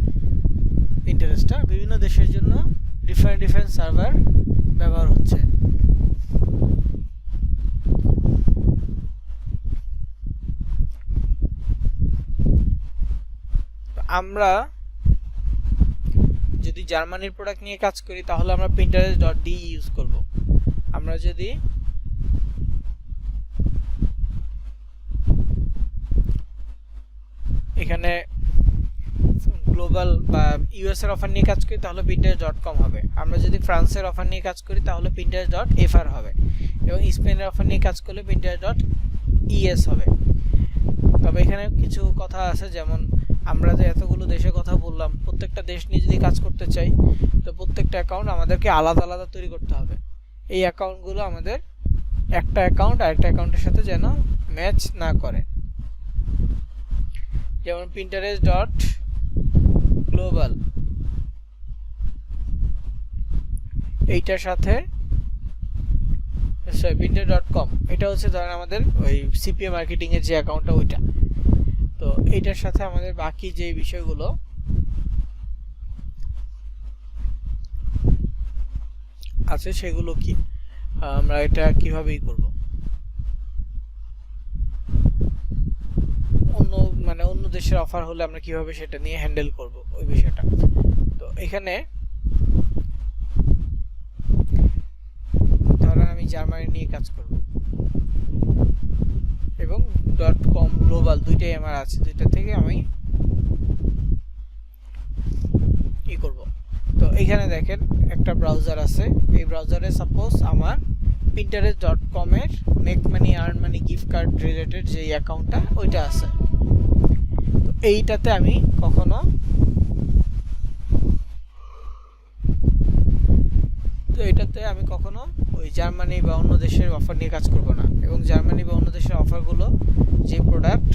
পিন্টারেস্টটা বিভিন্ন দেশের জন্য ডিফারেন্ট সার্ভার ব্যবহার হচ্ছে। আমরা যদি জার্মানির প্রোডাক্ট নিয়ে কাজ করি তাহলে আমরা pinterest.de ইউজ করব। আমরা যদি এখানে গ্লোবাল বা ইউএস এর অফার নিয়ে কাজ করি তাহলে pinterest.com হবে। আমরা যদি ফ্রান্সের অফার নিয়ে কাজ করি তাহলে pinterest.fr হবে, এবং স্পেনের অফার নিয়ে কাজ করলে pinterest.es হবে। তবে এখানে কিছু কথা আছে, যেমন আমরা যে এতগুলো দেশের কথা বললাম, প্রত্যেকটা দেশ নিয়ে যদি কাজ করতে চাই তো প্রত্যেকটা অ্যাকাউন্ট আমাদেরকে আলাদা আলাদা তৈরি করতে হবে। এই অ্যাকাউন্টগুলো আমাদের একটা অ্যাকাউন্ট আরেকটা অ্যাকাউন্টের সাথে যেন ম্যাচ না করে। যেমন pinterest.global এইটার সাথে pinterest.com এটা হচ্ছে ধরেন আমাদের ওই সিপিএ মার্কেটিং এর যে অ্যাকাউন্টটা ওইটা। তো এইটার সাথে আমাদের বাকি যে বিষয়গুলো আছে সেগুলো কি, আমরা এটা কিভাবেই করব, অন্য দেশের অফার হলে আমরা কিভাবে সেটা নিয়ে হ্যান্ডেল করব ওই বিষয়টা। তো এখানে ধরেন আমি জার্মানি নিয়ে কাজ করব এবং .com গ্লোবাল দুইটাই আমার আছে, দুইটা থেকে আমি কি করব। তো এখানে দেখেন একটা ব্রাউজার আছে, এই ব্রাউজারে সাপোজ আমার pinterest.com এর make money earn money gift card related যে অ্যাকাউন্টটা ওইটা আছে। তো এইটাতে আমি কখনো ওই জার্মানি বা অন্য দেশের অফার নিয়ে কাজ করব না, এবং জার্মানি বা অন্য দেশের অফারগুলো যে প্রোডাক্ট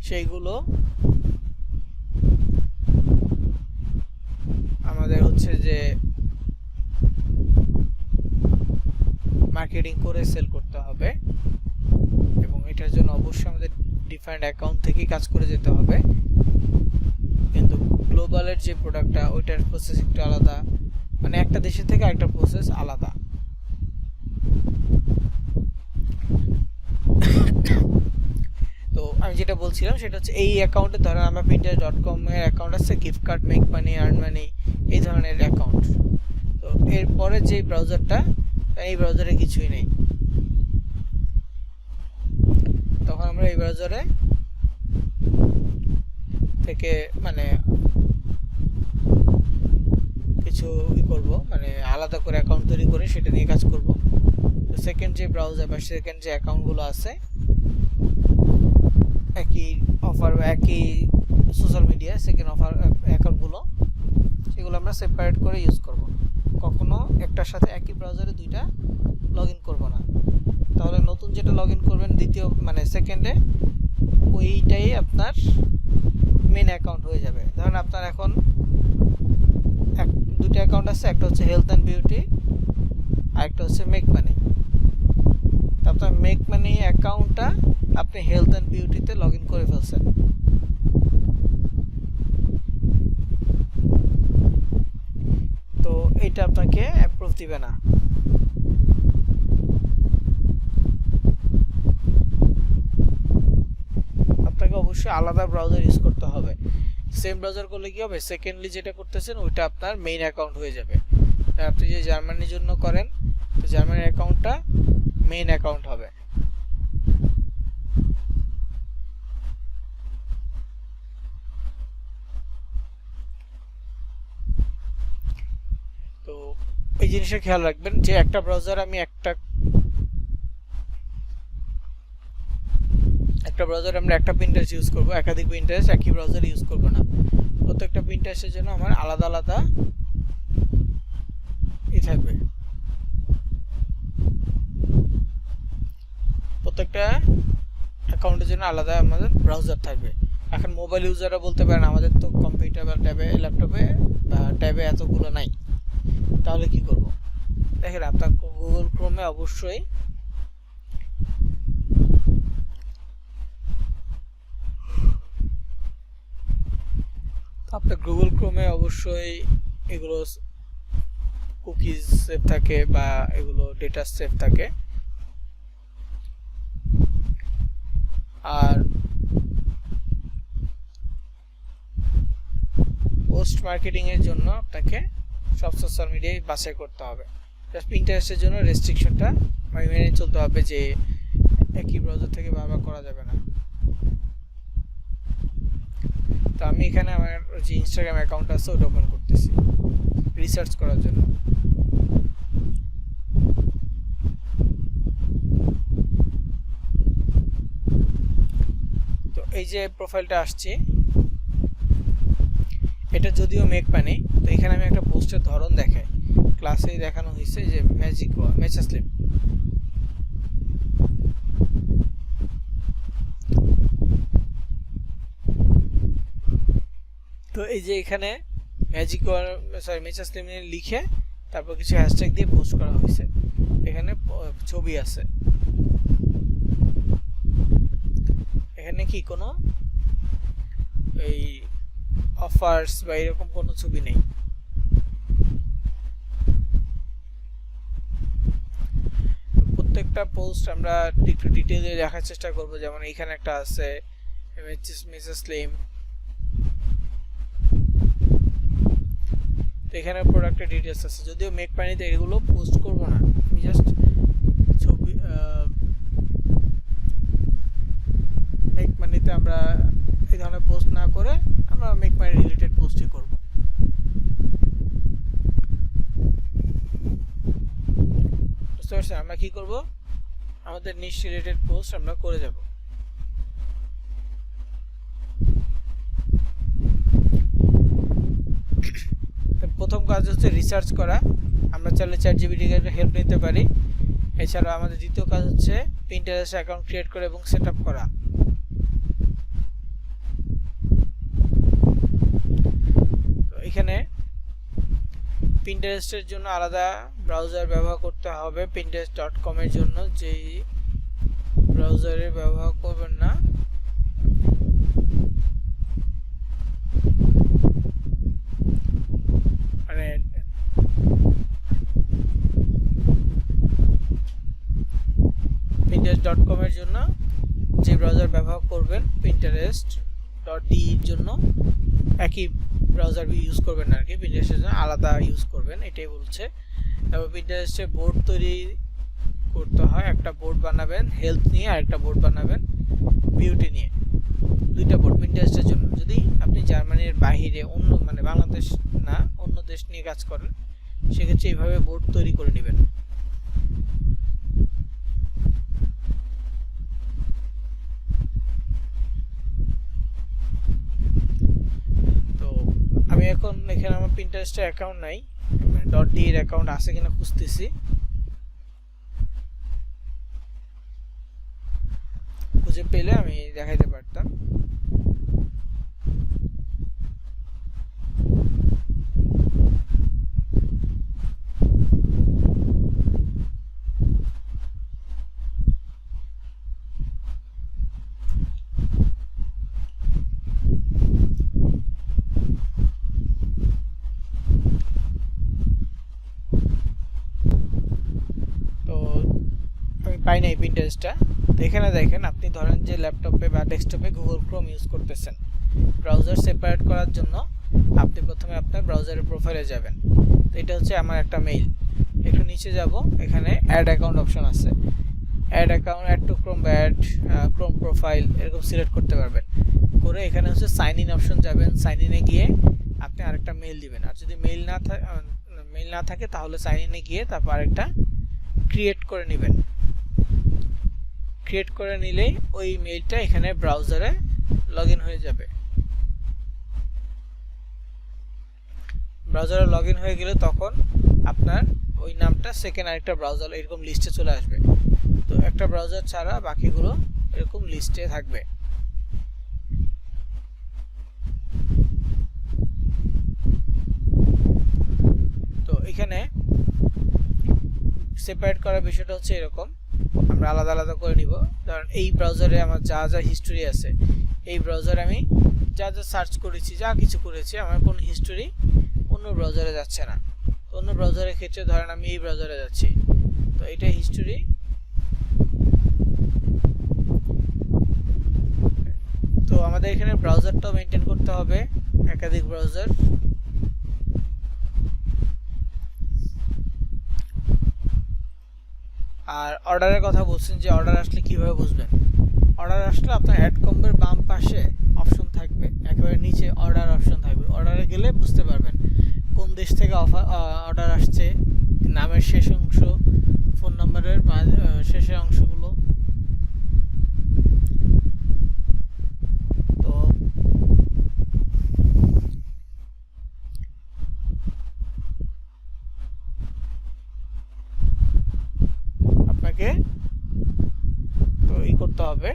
সেইগুলো আমাদের হচ্ছে যে মার্কেটিং করে সেল করতে হবে, এবং এটার জন্য অবশ্যই আমাদের ডিফারেন্ট অ্যাকাউন্ট থেকে কাজ করে যেতে হবে। কিন্তু গ্লোবালের যে প্রোডাক্টটা ওইটার প্রসেস একটু আলাদা, মানে একটা দেশের থেকে আরেকটা প্রসেস আলাদা। তো আমি যেটা বলছিলাম সেটা হচ্ছে এই অ্যাকাউন্টে ধরেন আমরা pinterest.com এর অ্যাকাউন্ট আছে, gift card, make money, earn money, এই ধরনের অ্যাকাউন্ট। তো এরপরে যে ব্রাউজারটা, এই ব্রাউজারে কিছুই নেই, আমরা এই ব্রাউজারে থেকে মানে কিছু করব, মানে আলাদা করে অ্যাকাউন্ট তৈরি করে সেটা নিয়ে কাজ করব। তো সেকেন্ড যে ব্রাউজার বা সেকেন্ড যে অ্যাকাউন্টগুলো আছে একই অফার একই সোশ্যাল মিডিয়া সেকেন্ড অফার অ্যাকাউন্টগুলো, সেগুলো আমরা সেপারেট করে ইউজ করব। কখনো একটার সাথে একই ব্রাউজারে দুইটা লগ ইন করবো না, তাহলে নতুন যেটা লগ ইন করবেন দ্বিতীয় মানে সেকেন্ডে ওইটাই আপনার মেন অ্যাকাউন্ট হয়ে যাবে। ধরেন আপনার এখন দুটো অ্যাকাউন্ট আছে, একটা হচ্ছে হেলথ অ্যান্ড বিউটি আর একটা হচ্ছে মেক মানি। তো আপনার মেক মানি অ্যাকাউন্টটা আপনি হেলথ অ্যান্ড বিউটিতে লগ ইন করে ফেলছেন, তো এইটা আপনাকে অ্যাপ্রুভ দিবে না। আপনাকে অবশ্যই আলাদা ব্রাউজার ইউজ করতে হবে। সেম ব্রাউজার করলে কি হবে, সেকেন্ডলি যেটা করতেছেন ওইটা আপনার মেইন অ্যাকাউন্ট হয়ে যাবে। আপনি যে জার্মানির জন্য করেন তো জার্মানির অ্যাকাউন্টটা মেইন অ্যাকাউন্ট হবে। তো এই জিনিসটা খেয়াল রাখবেন যে একটা ব্রাউজার আমি একটা ব্রাউজার আমরা একটা প্রিন্টারেস্ট ইউজ করব, একাধিক প্রিন্টারেস্ট একই ব্রাউজার ইউজ করব না। প্রত্যেকটা প্রিন্টারেস্টের জন্য আমার আলাদা আলাদা থাকবে, প্রত্যেকটা অ্যাকাউন্টের জন্য আলাদা আমাদের ব্রাউজার থাকবে। এখন মোবাইল ইউজাররা বলতে পারেন আমাদের তো কম্পিউটার বা ট্যাবে ল্যাপটপে বা ট্যাবে এতগুলো নাই, তাহলে কি করব? দেখেন আপনার গুগল ক্রোমে অবশ্যই এগুলো কুকিজ সেভ থাকে বা এগুলো ডেটা সেভ থাকে। আর পোস্ট মার্কেটিং এর জন্য আপনাকে সব সোশ্যাল মিডিয়ায় বাছাই করতে হবে। জাস্ট পিন্টারেস্টের জন্য রেস্ট্রিকশনটা মেনে চলতে হবে যে একই ব্রাউজার থেকে বারবার করা যাবে না। তো আমি এখানে আমার যে ইনস্টাগ্রাম অ্যাকাউন্ট আছে ওটা ওপেন করতেছি রিসার্চ করার জন্য। তো এই যে প্রোফাইলটা আসছে এটা যদিও মেক মানি, তো এখানে আমি একটা পোস্টের ধরন দেখাই, ক্লাসে দেখানো হয়েছে যে ম্যাজিক মেচাসলিম। তো এই যে এখানে মেচাসলিম লিখে তারপর কিছু হ্যাশট্যাগ দিয়ে পোস্ট করা হয়েছে, এখানে ছবি আছে, এখানে কি কোনো এই অফার্স বা এরকম কোনো ছবি নেই। প্রত্যেকটা পোস্ট আমরা একটু ডিটেইলে দেখার চেষ্টা করব। যেমন এখানে একটা আছে মেচাসলিম, তো এখানে প্রোডাক্টের ডিটেইলস আছে। যদিও মেক মানিতে এগুলো পোস্ট করব না, আমি জাস্ট ছবি মেক মানিতে আমরা এই ধরনের পোস্ট না করে আমরা মেক মানি রিলেটেড পোস্টই করব। বুঝতে পারছেন? আমরা কি করব, আমাদের নিশ রিলেটেড পোস্ট আমরা করে যাব। প্রথম কাজ হচ্ছে রিসার্চ করা, আমরা চাইলে চ্যাটজিপিটি এর হেল্প নিতে পারি। এছাড়া আমাদের দ্বিতীয় কাজ হচ্ছে পিন্টারেস্ট অ্যাকাউন্ট ক্রিয়েট করে এবং সেটআপ করা। তো এখানে পিন্টারেস্টের জন্য আলাদা ব্রাউজার ব্যবহার করতে হবে। pinterest.com এর জন্য যেই ব্রাউজারে ব্যবহার করবেন না, মানে pinterest.com এর জন্য যে ব্রাউজার ব্যবহার করবেন pinterest.de এর জন্য একই ব্রাউজার ইউজ করবেন না আর কি, পিন্টারেস্টের জন্য আলাদা ইউজ করবেন, এটাই বলছে। এবং পিন্টারেস্টে বোর্ড তৈরি করতে হয়, একটা বোর্ড বানাবেন হেলথ নিয়ে আর একটা বোর্ড বানাবেন বিউটি নিয়ে, দুইটা বোর্ড পিন্টারেস্টের জন্য। যদি আপনি জার্মানির বাইরে অন্য মানে বাংলাদেশ না অন্য দেশ নিয়ে কাজ করেন সেক্ষেত্রে এইভাবে বোর্ড তৈরি করে নেবেন। তো আমি এখন এখানে আমার পিন্টারেস্টের অ্যাকাউন্ট নাই, মানে .d এর অ্যাকাউন্ট আছে কিনা খুঁজতেছি। খুঁজে পেলে আমি দেখাইতে পারতাম। তো আমি পাই নাই পিন্টারেস্টটা। তো এখানে দেখেন আপনি ধরেন যে ল্যাপটপে বা ডেস্কটপে গুগল ক্রোম ইউজ করতেছেন, ব্রাউজার সেপারেট করার জন্য আপনি প্রথমে আপনার ব্রাউজারের প্রোফাইলে যাবেন। তো এটা হচ্ছে আমার একটা মেইল, একটু নিচে যাব, এখানে অ্যাড অ্যাকাউন্ট অপশন আছে, add account, add to Chrome বা অ্যাড ক্রোম প্রোফাইল এরকম সিলেক্ট করতে পারবেন। করে এখানে হচ্ছে সাইন ইন অপশন যাবেন, সাইন ইনে গিয়ে আপনি আরেকটা মেইল দিবেন। আর যদি মেইল না থাকে তাহলে সাইন ইনে গিয়ে তারপর আরেকটা ক্রিয়েট করে নেবেন। ক্রিয়েট করে নিলেই ওই মেইলটা এখানে ব্রাউজারে লগইন হয়ে যাবে। ব্রাউজারে লগইন হয়ে গেলে তখন আপনার ওই নামটা সেকেন্ড আরেকটা ব্রাউজার এরকম লিস্টে চলে আসবে। তো একটা ব্রাউজার ছাড়া বাকিগুলো এরকম লিস্টে থাকবে। তো এখানে সেপারেট করার বিষয়টা হচ্ছে এরকম, আমরা আলাদা আলাদা করে নিব। কারণ এই ব্রাউজারে আমার যা যা হিস্টোরি আছে, এই ব্রাউজারে আমি যা যা সার্চ করেছি, যা কিছু করেছি, আমার কোনো হিস্টোরি অন্য ব্রাউজারে যাচ্ছে না। অন্য ব্রাউজারের ক্ষেত্রে ধরেন আমি এই ব্রাউজারে যাচ্ছি, তো এটা হিস্টোরি। তো আমাদের এখানে ব্রাউজারটাও মেনটেন করতে হবে, একাধিক ব্রাউজার। আর অর্ডারের কথা বলছেন যে অর্ডার আসলে কিভাবে বুঝবেন? অর্ডার আসলে আপনার অ্যাড কম্বোর বাম পাশে অপশন থাকবে, একেবারে নিচে অর্ডার অপশন থাকবে। অর্ডারে গেলে বুঝতে পারবেন কোন দেশ থেকে অর্ডার আসছে, নামের শেষ অংশ, ফোন নাম্বারের শেষের অংশগুলো। তো আপনাকে তো ই করতে হবে,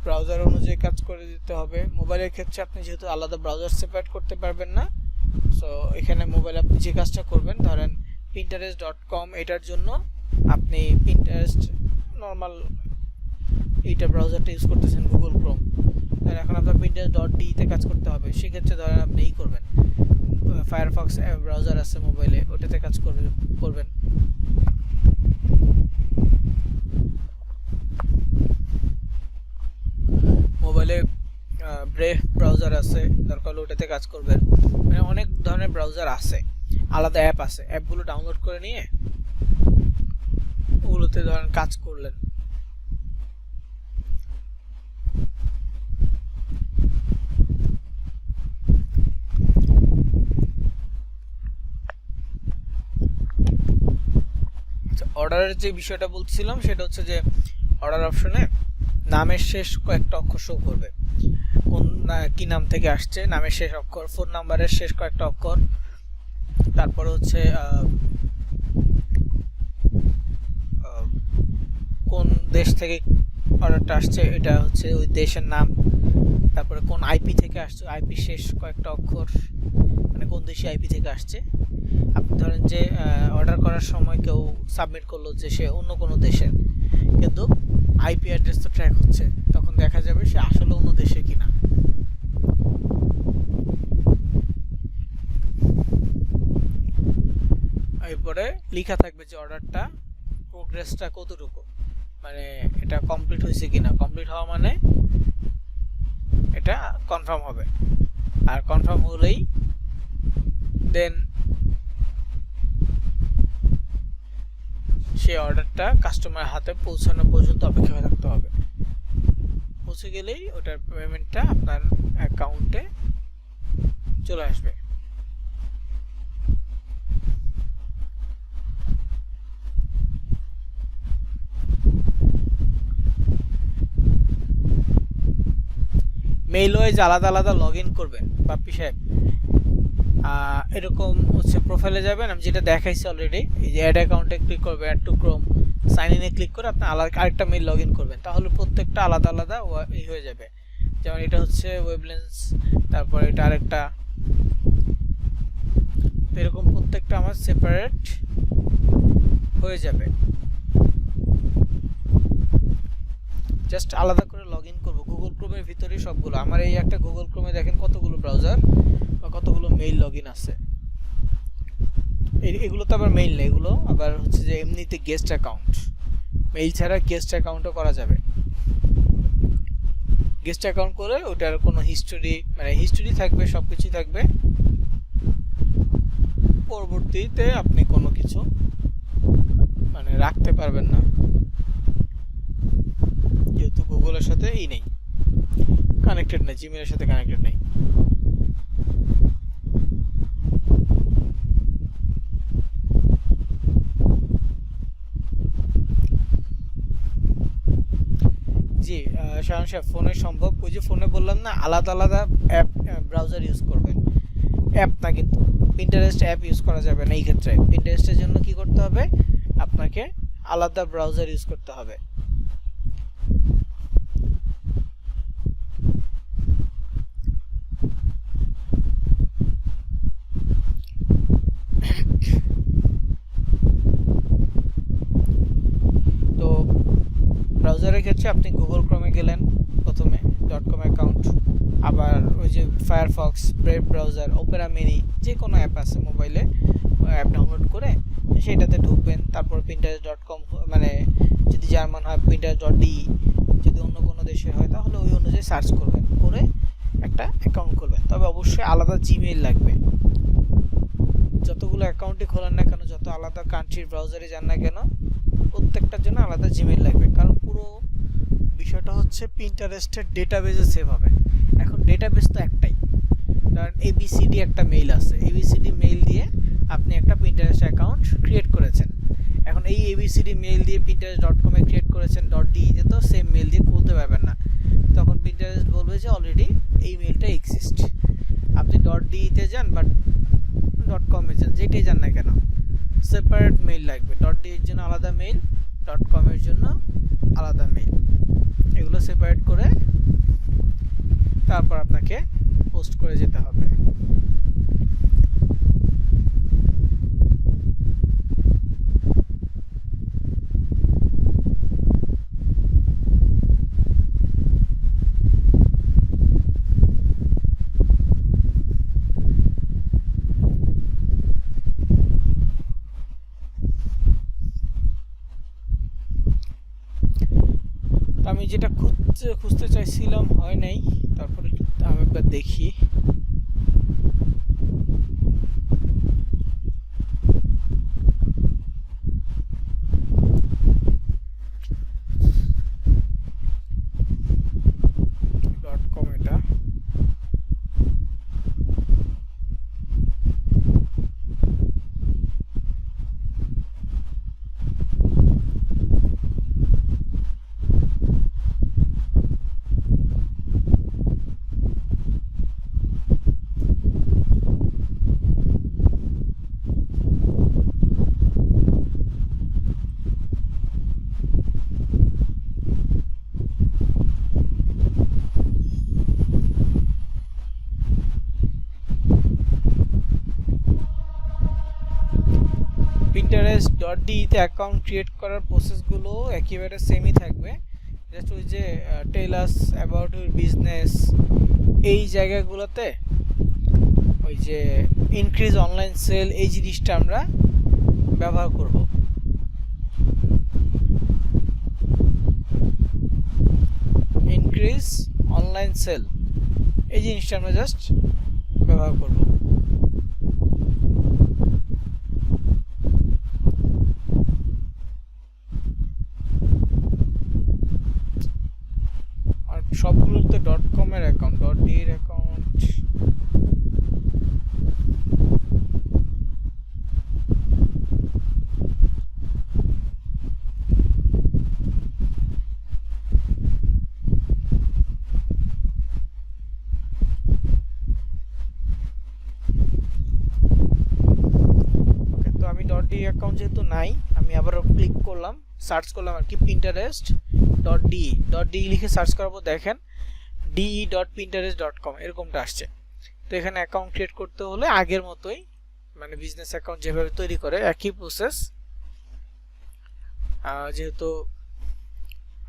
ব্রাউজার অনুযায়ী কাজ করে দিতে হবে। মোবাইলের ক্ষেত্রে আপনি যেহেতু আলাদা ব্রাউজার সেপারেট করতে পারবেন না, সো এখানে মোবাইলে আপনি যে কাজটা করবেন, ধরেন pinterest.com, এটার জন্য আপনি পিন্টারেস্ট নর্মাল এইটা ব্রাউজারটা ইউজ করতেছেন গুগল ক্রোম, এখন আপনার pinterest.d তে কাজ করতে হবে। সেক্ষেত্রে ধরেন আপনি এই করবেন, ফায়ারফক্স ব্রাউজার আছে মোবাইলে, ওটাতে কাজ করবেন। মোবাইলে ব্রেভ ব্রাউজার আছে, দরকার হলে ওটাতে কাজ করবেন। মানে অনেক ধরনের ব্রাউজার আছে, আলাদা অ্যাপ আছে, অ্যাপগুলো ডাউনলোড করে নিয়ে ওগুলোতে ধরেন কাজ করলেন। অর্ডারের যে বিষয়টা বলছিলাম সেটা হচ্ছে যে অর্ডার অপশনে নামের শেষ কয়েকটা অক্ষর শো করবে, কোন কি নাম থেকে আসছে, নামের শেষ অক্ষর, ফোন নাম্বারের শেষ কয়েকটা অক্ষর, তারপরে হচ্ছে কোন দেশ থেকে অর্ডারটা আসছে, এটা হচ্ছে ওই দেশের নাম, তারপরে কোন আইপি থেকে আসছে, আইপি শেষ কয়েকটা অক্ষর, মানে কোন দেশে আইপি থেকে আসছে। আপনি ধরেন যে অর্ডার করার সময় কেউ সাবমিট করলো যে সে অন্য কোনো দেশের, কিন্তু আইপি অ্যাড্রেস তো ট্র্যাক হচ্ছে, তখন দেখা যাবে সে আসলে অন্য দেশে কিনা। এরপরে লেখা থাকবে যে অর্ডারটা প্রোগ্রেসটা কতটুকু, মানে এটা কমপ্লিট হয়েছে কিনা। কমপ্লিট হওয়া মানে এটা কনফার্ম হবে, আর কনফার্ম হলেই দেন সেই অর্ডারটা কাস্টমারের হাতে পৌঁছানো পর্যন্ত অপেক্ষা থাকতে হবে। পৌঁছে গেলেই ওটার পেমেন্টটা আপনার অ্যাকাউন্টে চলে আসবে। মেইল ওয়াইজ আলাদা আলাদা লগ ইন করবেন বাপ্পি সাহেব। এরকম হচ্ছে প্রোফাইলে যাবেন, আমি যেটা দেখাইছি অলরেডি, এই যে অ্যাড অ্যাকাউন্টে ক্লিক করবেন, অ্যাড টু ক্রোম, সাইন ইনে ক্লিক করে আপনি আরেকটা মেইল লগ ইন করবেন, তাহলে প্রত্যেকটা আলাদা আলাদা হয়ে যাবে। যেমন এটা হচ্ছে ওয়েবলেন্স, তারপর এটা আরেকটা, এরকম প্রত্যেকটা আমার সেপারেট হয়ে যাবে। জাস্ট আলাদা করে লগ ইন করবো গুগল ক্রোমের ভিতরে সবগুলো। আমার এই একটা গুগল ক্রোমে দেখেন কতগুলো ব্রাউজার বা কতগুলো মেইল লগ ইন আছে। এগুলো তো আবার মেইল না, এগুলো আবার হচ্ছে যে এমনিতে গেস্ট অ্যাকাউন্ট। মেইল ছাড়া গেস্ট অ্যাকাউন্টও করা যাবে। গেস্ট অ্যাকাউন্ট করে ওটার কোনো হিস্টোরি, মানে হিস্টোরি থাকবে, সব কিছুই থাকবে। পরবর্তীতে আপনি কোনো কিছু মানে রাখতে পারবেন না, যেহেতু গুগলের সাথে নেই, কানেক্টেড নেই, জিমেলের সাথে কানেক্টেড নেই। জি শাহান সাহেব, ফোনে সম্ভব। ওই যে ফোনে বললাম না আলাদা আলাদা অ্যাপ ব্রাউজার ইউজ করবেন, অ্যাপ না কিন্তু। পিন্টারেস্ট অ্যাপ ইউজ করা যাবে না এই ক্ষেত্রে। পিন্টারেস্টের জন্য কি করতে হবে, আপনাকে আলাদা ব্রাউজার ইউজ করতে হবে। তো ব্রাউজারের ক্ষেত্রে আপনি গুগল ক্রোমে গেলেন প্রথমে, .com অ্যাকাউন্ট, আবার ওই যে Firefox, brave browser, Opera mini, যে কোনো অ্যাপ আছে মোবাইলে, অ্যাপ ডাউনলোড করে সেটাতে ঢুকবেন। তারপর pinterest.com, মানে যদি জার্মান হয় pinterest.de, যদি অন্য কোনো দেশের হয় তাহলে ওই অনুযায়ী সার্চ করবেন, করে একটা অ্যাকাউন্ট করবেন। তবে অবশ্যই আলাদা জিমেইল লাগবে। যতগুলো অ্যাকাউন্টই খোলেন না কেন, যত আলাদা কান্ট্রির ব্রাউজারে যান না কেন, প্রত্যেকটার জন্য আলাদা জিমেইল লাগবে। কারণ পুরো বিষয়টা হচ্ছে পিন্টারেস্টের ডেটাবেজে সেভ হবে। এখন ডেটাবেজ তো একটাই, কারণ এবিসিডি একটা মেইল আছে, এবিসিডি মেইল দিয়ে আপনি একটা পিন্টারেস্ট অ্যাকাউন্ট ক্রিয়েট করেছেন। এখন এই এবিসিডি মেইল দিয়ে pinterest.com এ ক্রিয়েট করেছেন, .de তে তো সেম মেইল দিয়ে খুলতে পারবেন না। তখন পিন্টারেস্ট বলবে যে অলরেডি এই মেইলটা এক্সিস্ট। আপনি .de তে যান বা .com এ যান, যেটাই যান না কেন, সেপারেট মেইল লাগবে। .de এর জন্য আলাদা মেইল, .com এর জন্য আলাদা মেইল। এগুলো সেপারেট করে তারপর আপনাকে পোস্ট করে যেতে হবে। আমি যেটা খুঁজতে চাইছিলাম হয় নাই, তারপরে আমি একবার দেখি। .com এটা pinterest.de তে অ্যাকাউন্ট ক্রিয়েট করার প্রসেসগুলো একেবারে সেমই থাকবে। জাস্ট ওই যে টেল আস অ্যাবাউট ইউর বিজনেস, এই জায়গাগুলোতে ওই যে ইনক্রিজ অনলাইন সেল, এই জিনিসটা আমরা ব্যবহার করব। ইনক্রিজ অনলাইন সেল, এই জিনিসটা আমরা জাস্ট ব্যবহার করব। সবগুলোর তো .com এর অ্যাকাউন্ট, .d এর অ্যাকাউন্ট ওকে। তো আমি .d অ্যাকাউন্ট যেহেতু নাই, আমি আবারও ক্লিক করলাম, সার্চ করলাম আর কি pinterest.de লিখে সার্চ করব, দেখেন de.pinterest.com এরকমটা আসছে। তো এখানে অ্যাকাউন্ট ক্রিয়েট করতে হলে আগের মতোই, মানে বিজনেস অ্যাকাউন্ট যেভাবে তৈরি করে একই প্রসেস। যেহেতু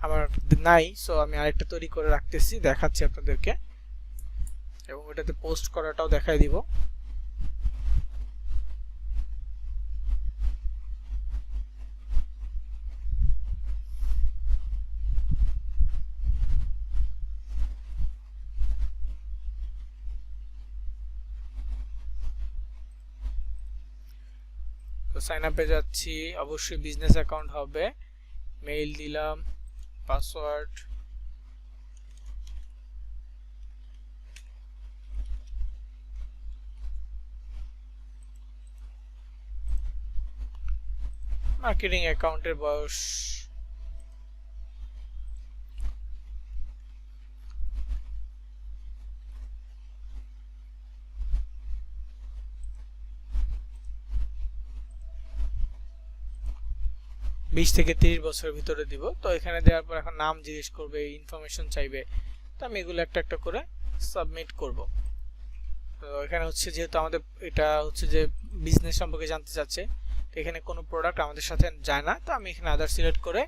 আমার নাই, সো আমি আরেকটা তৈরি করে রাখতেছি, দেখাচ্ছি আপনাদেরকে, এবং ওটাতে পোস্ট করাটাও দেখাই দিব। তো সাইন আপে যাচ্ছি, অবশ্যই বিজনেস অ্যাকাউন্ট হবে, মেইল দিলাম, পাসওয়ার্ড, মার্কেটিং অ্যাকাউন্টের বয়স বিশ থেকে 30 বছরের ভিতরে দিব। তো এখানে দেওয়ার পর এখন নাম জিজ্ঞেস করবে, ইনফরমেশন চাইবে, তো আমি এগুলো একটা একটা করে সাবমিট করব। তো এখানে হচ্ছে যেহেতু আমাদের এটা হচ্ছে যে বিজনেস সম্পর্কে জানতে চাচ্ছে, তো এখানে কোনো প্রোডাক্ট আমাদের সাথে যায় না, তো আমি এখানে আদার সিলেক্ট করে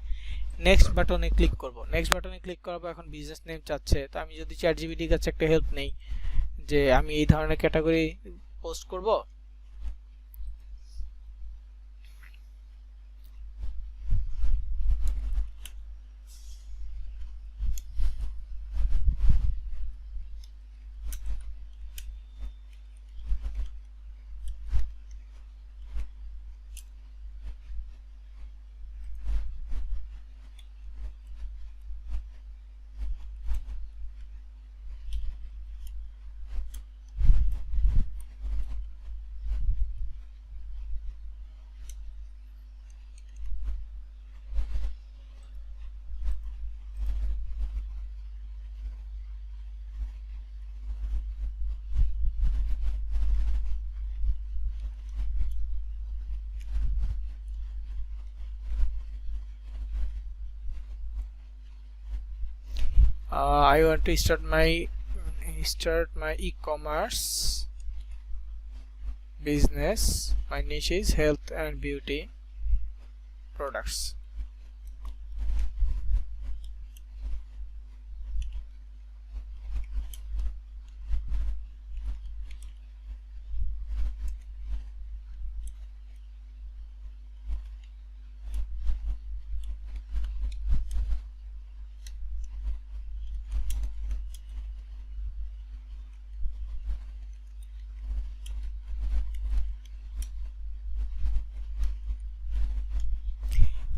নেক্সট বাটনে ক্লিক করব। নেক্সট বাটনে ক্লিক করার পর এখন বিজনেস নেম চাচ্ছে, তো আমি যদি ChatGPT কাছে একটা হেল্প নেই যে আমি এই ধরনের ক্যাটাগরি পোস্ট করব, I want to start my e-commerce business. My niche is health and beauty products.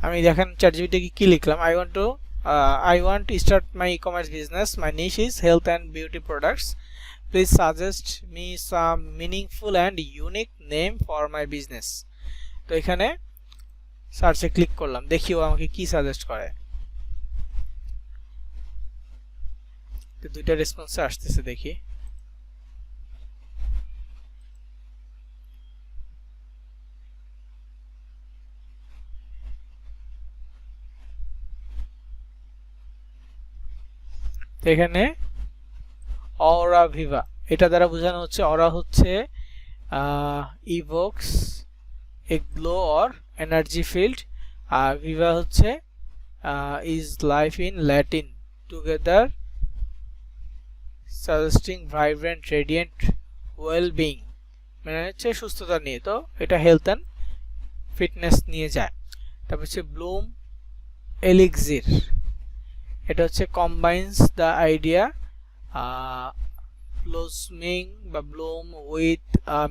আমি দেখেন ChatGPT কি লিখলাম, I want to start my e-commerce business. My niche is health and beauty products. Please suggest me some meaningful and unique name for my business. তো এখানে সার্চে click করলাম, দেখি ও আমাকে কি সাজেস্ট করে। তো দুইটা রেসপন্স আসতেছে, দেখি। এখানে অরা ভিভা, এটা দ্বারা বোঝানো হচ্ছে, অরা হচ্ছে evokes a glow or energy field, আর ভিভা হচ্ছে is life in Latin together suggesting vibrant radiant well being, মানে হচ্ছে সুস্থতা নিয়ে, তো এটা হেলথ অ্যান্ড ফিটনেস নিয়ে যায়। তারপর হচ্ছে ব্লুম এলিক্সির, এটা হচ্ছে কম্বাইন্স দ্য আইডিয়া ব্লসমিং বা Bloom with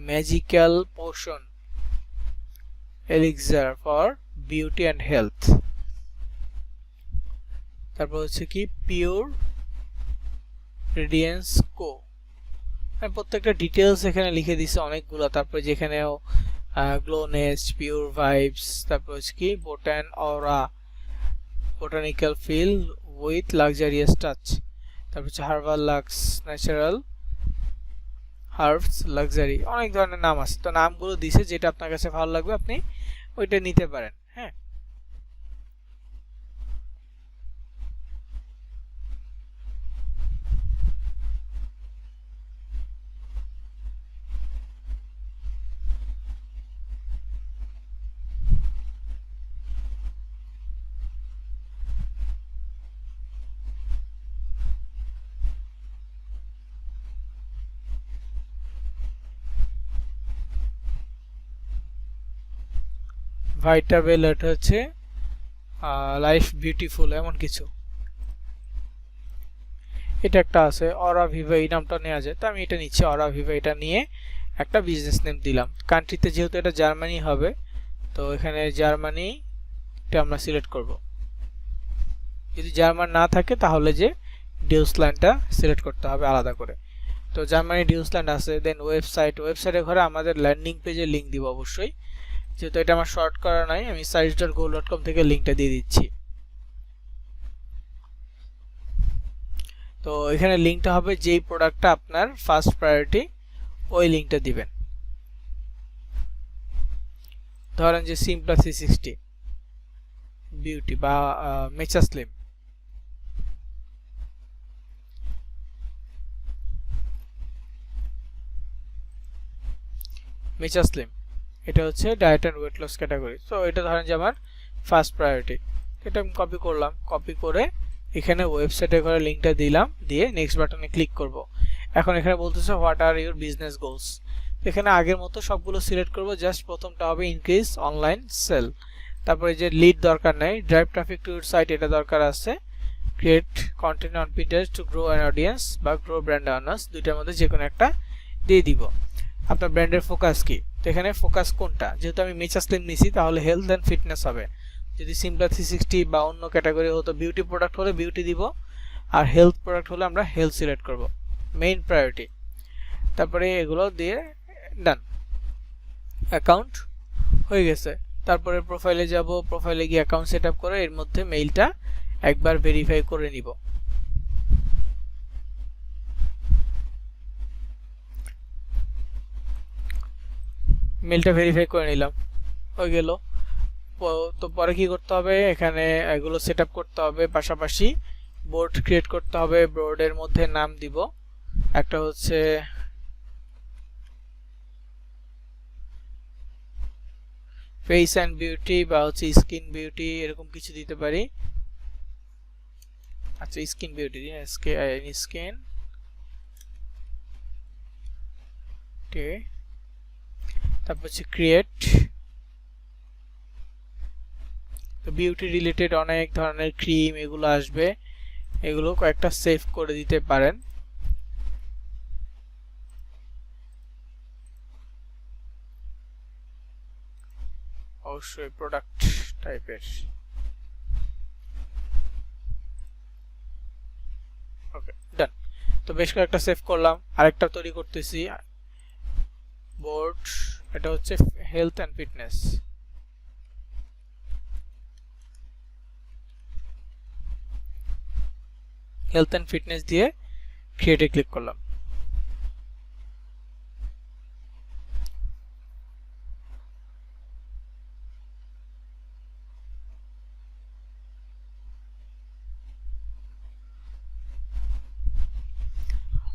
magical potion elixir for beauty and health. তারপর হচ্ছে কি পিওর রেডিয়েন্স কো, প্রত্যেকটা ডিটেলস এখানে লিখে দিছে অনেকগুলো। তারপরে যেখানেও গ্লোনেস্ট, পিওর ভাইবস, তারপর হচ্ছে কি botan aura, botanical feel with luxurious touch, তারপর হচ্ছে herbal luxe, natural herbs, luxury, অনেক ধরনের নাম আছে। তো নামগুলো দিছে, যেটা আপনার কাছে ভালো লাগবে আপনি ওইটা নিতে পারেন। হ্যাঁ, ভাইটাবেল, এটা হচ্ছে লাইফ বিউটিফুল এমন কিছু। এটা একটা আছে অরা ভিভা, এই নামটা নেওয়া যায়, তো আমি এটা নিচ্ছি অরা ভিভা। এটা নিয়ে একটা বিজনেস নেম দিলাম। কান্ট্রিতে যেহেতু এটা জার্মানি হবে, তো এখানে জার্মানিটা আমরা সিলেক্ট করব। যদি জার্মান না থাকে তাহলে যে ডিউসল্যান্ডটা সিলেক্ট করতে হবে আলাদা করে। তো জার্মানি ডিউসল্যান্ড আছে। দেন ওয়েবসাইটের ঘরে আমাদের ল্যান্ডিং পেজে লিঙ্ক দিব অবশ্যই। যেহেতু এটা আমার শর্ট করা নাই, আমি sites.go.com থেকে লিঙ্কটা দিয়ে দিচ্ছি। তো এখানে লিঙ্কটা হবে যেই প্রোডাক্টটা আপনার ফার্স্ট প্রায়োরিটি, ওই লিঙ্কটা দিবেন। ধরেন যে সিম্পলা 360 বিউটি বা মেচা স্লিম, এটা হচ্ছে diet and weight loss category. তো এটা ধরেন যে আমার ফার্স্ট প্রায়োরিটি। এটা আমি কপি করলাম, কপি করে এখানে ওয়েবসাইটের ঘরে লিঙ্কটা দিলাম, দিয়ে নেক্সট বাটনে ক্লিক করব। এখন এখানে বলতেছে what are your business goals. এখানে আগের মতো সবগুলো সিলেক্ট করব, জাস্ট প্রথমটা হবে ইনক্রিজ অনলাইন সেল। তারপরে যে লিড দরকার নাই, drive traffic to your site এটা দরকার আছে। Create content on Pinterest to grow an audience বা গ্রো ব্র্যান্ড অ্যাওয়ারনেস, দুইটার মধ্যে যে কোনো একটা দিয়ে দিব। আপনার ব্র্যান্ডের ফোকাস কি, তো এখানে ফোকাস কোনটা, যেহেতু আমি মেচা স্লিম নিছি তাহলে হেলথ অ্যান্ড ফিটনেস হবে। যদি সিম্পলা 360 বা অন্য ক্যাটাগরি হতো, বিউটি প্রোডাক্ট হলে বিউটি দিব, আর হেলথ প্রোডাক্ট হলে আমরা হেলথ সিলেক্ট করব, মেইন প্রায়োরিটি। তারপরে এগুলো দিয়ে ডান, অ্যাকাউন্ট হয়ে গেছে। তারপরে প্রোফাইলে যাব, প্রোফাইলে গিয়ে অ্যাকাউন্ট সেট আপ করে এর মধ্যে মেইলটা একবার ভেরিফাই করে নিব। মেইলটা ভেরিফাই করে নিলাম, হয়ে গেল। তো পরে কি করতে হবে, এখানে এগুলো সেট আপ করতে হবে, পাশাপাশি বোর্ড ক্রিয়েট করতে হবে। বোর্ডের মধ্যে নাম দিব, একটা হচ্ছে ফেস অ্যান্ড বিউটি বা হচ্ছে স্কিন বিউটি, এরকম কিছু দিতে পারি। আচ্ছা, স্কিন বিউটি, স্কিন তারপর হচ্ছে ক্রিয়েট। তো বিউটি রিলেটেড অনেক ধরনের ক্রিম এগুলো আসবে, এগুলো কয়েকটা সেভ করে দিতে পারেন। অবশ্যই প্রোডাক্ট টাইপের। ওকে, ডান। তো বেশ কয়েকটা সেভ করলাম, আরেকটা তৈরি করতেছি বোর্ড। এটা হচ্ছে health and fitness. Health and fitness দিয়ে ক্রিয়েটে ক্লিক করলাম।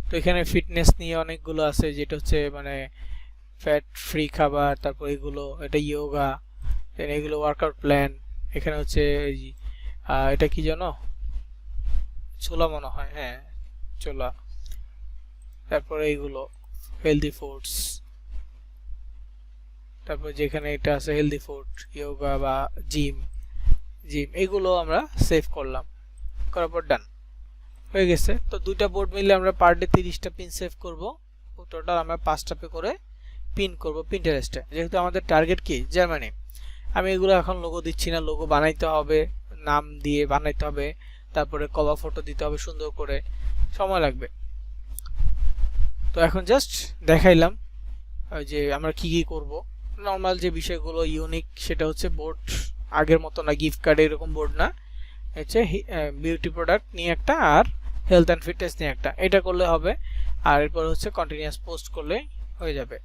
তো এখানে ফিটনেস নিয়ে অনেকগুলো আছে, যেটা হচ্ছে মানে ফ্যাট ফ্রি খাবার, তারপর এগুলো, এটা ইয়োগা, এগুলো ওয়ার্কআউট প্ল্যান। এখানে হচ্ছে এটা কি জানো, ছোলা মনে হয়, হ্যাঁ ছোলা। তারপরে এইগুলো হেলদি ফুডস, তারপর যেখানে এটা আছে হেলদি ফুড, ইয়োগা বা জিম, এগুলো আমরা সেভ করলাম, করার পর ডান হয়ে গেছে। তো দুইটা বোর্ড মিলে আমরা পার ডে 30টা পিন সেভ করব। টোটাল আমরা 5টা পে করে পিন করব পিন্টারেস্টে, যেহেতু আমাদের টার্গেট কি জার্মানি। আমি এগুলো এখন লোগো দিচ্ছি না, লোগো বানাইতে হবে, নাম দিয়ে বানাইতে হবে, তারপরে কভার ফটো দিতে হবে সুন্দর করে, সময় লাগবে। তো এখন জাস্ট দেখাইলাম যে আমরা কি কি করব। নর্মাল যে বিষয়গুলো ইউনিক সেটা হচ্ছে বোর্ড আগের মতো না, গিফট কার্ড এরকম বোর্ড না, হচ্ছে বিউটি প্রোডাক্ট নিয়ে একটা আর হেলথ অ্যান্ড ফিটনেস নিয়ে একটা, এটা করলে হবে। আর এরপর হচ্ছে কন্টিনিউয়াস পোস্ট করলে হয়ে যাবে।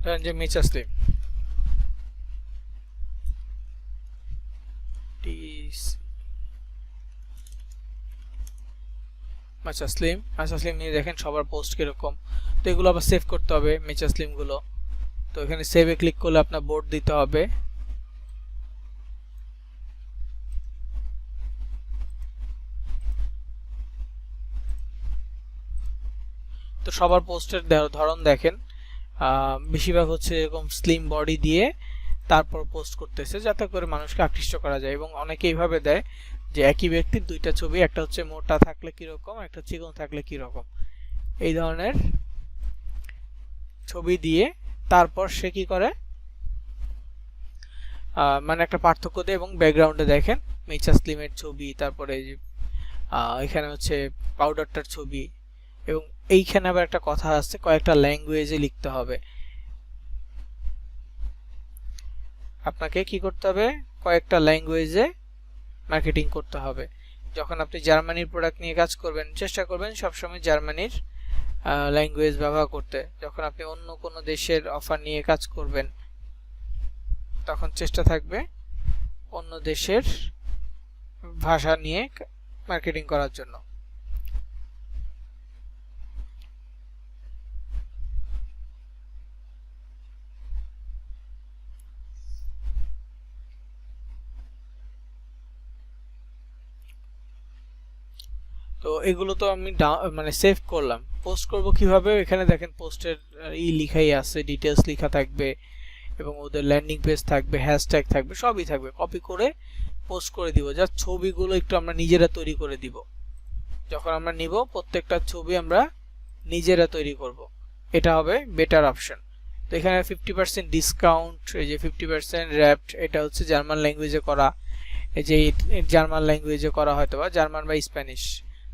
ধরেন যে মিচ আসলিম আসলিম নিয়ে দেখেন সবার পোস্ট কিরকম। তো এগুলো আবার সেভ করতে হবে মিচ আসলিম গুলো। তো এখানে সেভে ক্লিক করলে আপনার বোর্ড দিতে হবে। তো সবার পোস্টের ধরন দেখেন, বেশিরভাগ হচ্ছে এরকম স্লিম বডি দিয়ে তারপর পোস্ট করতেছে যাতে করে মানুষকে আকৃষ্ট করা যায়। এবং অনেকে এইভাবে দেয় যে একই ব্যক্তির দুইটা ছবি, একটা হচ্ছে মোটা থাকলে কিরকম, একটা চিকন থাকলে কিরকম, এই ধরনের ছবি দিয়ে তারপর সে কি করে মানে একটা পার্থক্য দেয়। এবং ব্যাকগ্রাউন্ডে দেখেন মিচা স্লিমের ছবি, তারপরে এখানে হচ্ছে পাউডারটার ছবি। এবং এইখানে আবার একটা কথা আছে, কয়েকটা ল্যাঙ্গুয়েজে লিখতে হবে। আপনাকে কি করতে হবে, কয়েকটা ল্যাঙ্গুয়েজে মার্কেটিং করতে হবে। যখন আপনি জার্মানির প্রোডাক্ট নিয়ে কাজ করবেন চেষ্টা করবেন সবসময় জার্মানির ল্যাঙ্গুয়েজ ব্যবহার করতে। যখন আপনি অন্য কোনো দেশের অফার নিয়ে কাজ করবেন তখন চেষ্টা থাকবে অন্য দেশের ভাষা নিয়ে মার্কেটিং করার জন্য। তো এগুলো তো আমি মানে সেভ করলাম। পোস্ট করব কিভাবে, এখানে দেখেন পোস্টের লিখাই আছে, ডিটেলস লেখা থাকবে এবং ওদের ল্যান্ডিং পেজ থাকবে, হ্যাশট্যাগ থাকবে, সবই থাকবে। কপি করে পোস্ট করে দিব। জাস্ট ছবিগুলো একটু আমরা নিজেরা তৈরি করে দিব। যখন আমরা নিব প্রত্যেকটা ছবি আমরা নিজেরা তৈরি করব, এটা হবে বেটার অপশন। তো এখানে 50% ডিসকাউন্ট, এই যে 50% র্যাপড, এটা হচ্ছে জার্মান ল্যাঙ্গুয়েজে করা। এই যে জার্মান ল্যাঙ্গুয়েজে করা হয়তো বা জার্মান বা স্প্যানিশ।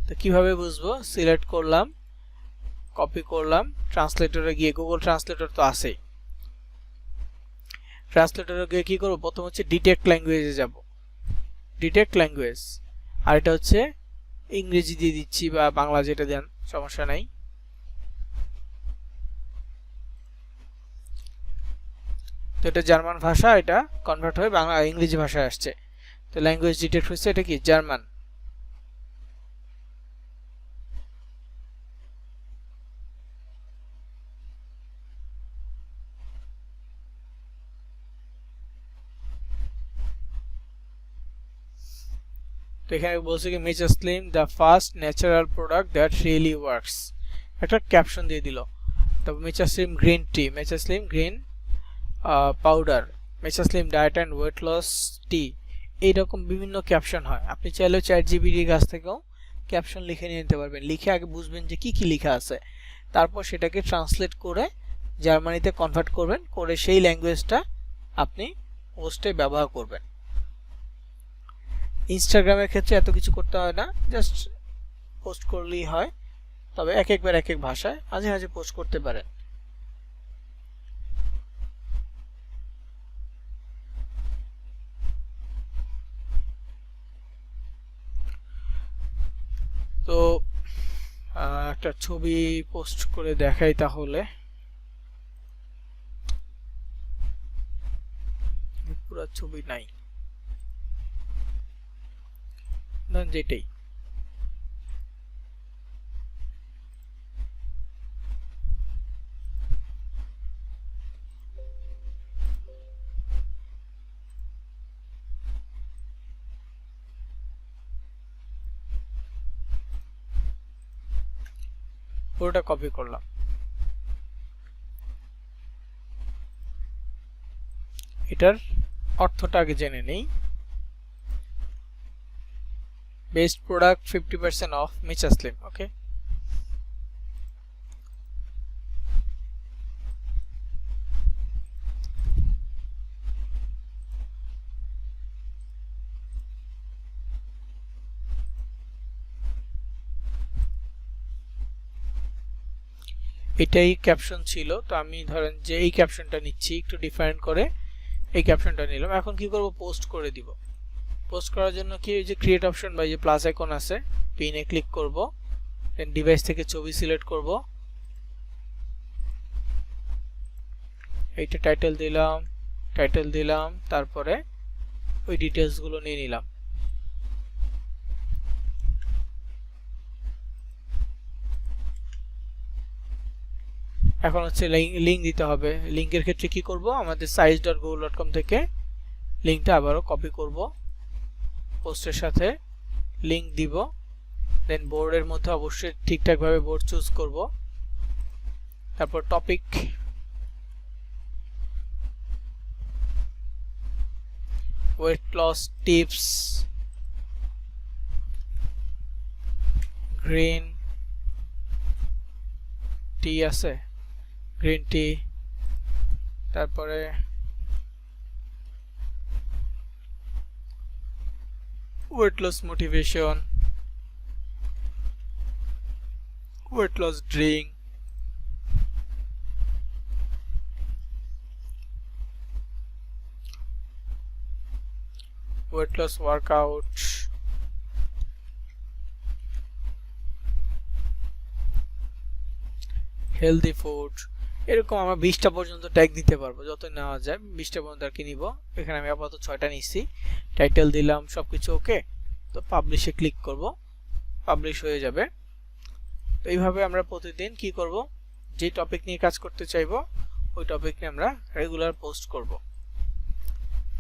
তো কিভাবে বুঝবো, সিলেক্ট করলাম, কপি করলাম, ট্রান্সলেটরে গিয়ে, গুগল ট্রান্সলেটর তো আছেই, ট্রান্সলেটরে গিয়ে কি করব, প্রথম হচ্ছে ডিটেক্ট ল্যাঙ্গুয়েজে যাব, ডিটেক্ট ল্যাঙ্গুয়েজ। আর এটা হচ্ছে ইংরেজি দিয়ে দিচ্ছি বা বাংলা, যেটা দেন সমস্যা নাই। তো এটা জার্মান ভাষা, এটা কনভার্ট হয়ে বাংলা ইংরেজি ভাষায় আসছে। তো ল্যাঙ্গুয়েজ ডিটেক্ট হচ্ছে, এটা কি জার্মান। তো এখানে বলছে কি Mitch slim the first natural product that really works, একটা ক্যাপশন দিয়ে দিল। তারপর Mitch slim green tea, Mitch slim green powder, Mitch slim diet and weight loss tea, এইরকম বিভিন্ন ক্যাপশন হয়। আপনি চাইলেও চ্যাটজিপিটির কাছ থেকেও ক্যাপশন লিখে নিয়ে নিতে পারবেন। লিখে আগে বুঝবেন যে কি কি লেখা আছে, তারপর সেটাকে ট্রান্সলেট করে জার্মানিতে কনভার্ট করবেন, করে সেই ল্যাঙ্গুয়েজটা আপনি পোস্টে ব্যবহার করবেন। ইনস্টাগ্রামের ক্ষেত্রে এত কিছু করতে হয় না, জাস্ট পোস্ট করলেই হয়। তবে এক একবার এক এক ভাষায় মাঝে মাঝে পোস্ট করতে পারেন। তো একটা ছবি পোস্ট করে দেখাই তাহলে, পুরো ছবি নাই, যেটাই পুরোটা কপি করলাম। এটার অর্থটা আগে জেনে নেই। Best product 50% off Mitch slim, okay. এটাই ক্যাপশন ছিল, তো আমি ধরেন যে এই ক্যাপশনটা নিচ্ছি, একটু ডিফারেন্ট করে এই ক্যাপশনটা নিলাম। এখন কি করব, পোস্ট করে দিব। পোস্ট করার জন্য কি, এই যে ক্রিয়েট অপশন বা এই যে প্লাস আইকন আছে, পিনে ক্লিক করব, দেন ডিভাইস থেকে ছবি সিলেক্ট করব, এইটা টাইটেল দিলাম, তারপরে ওই ডিটেইলস গুলো নিয়ে নিলাম। এখন হচ্ছে লিংক দিতে হবে। লিংকের ক্ষেত্রে কি করব, আমাদের size.google.com থেকে লিংকটা আবারও কপি করব, পোস্টের সাথে লিংক দিব, দেন বোর্ডের মধ্যে অবশ্যই ঠিকঠাক ভাবে বোর্ড চুজ করব, তারপর topic, weight loss tips, green tea আছে, গ্রিন টি, তারপরে weight loss motivation, weight loss drink, weight loss workout, healthy food, এরকম আমরা 20টা পর্যন্ত ট্যাগ দিতে পারবো, যত নেওয়া যায় 20টা পর্যন্ত আর কি নিব। এখানে আমি আপাতত 6টা নিচ্ছি, টাইটেল দিলাম, সবকিছু ওকে। তো পাবলিশে ক্লিক করব, পাবলিশ হয়ে যাবে। তো এইভাবে আমরা প্রতিদিন কি করব, যে টপিক নিয়ে কাজ করতে চাইবো ওই টপিক নিয়ে আমরা রেগুলার পোস্ট করব।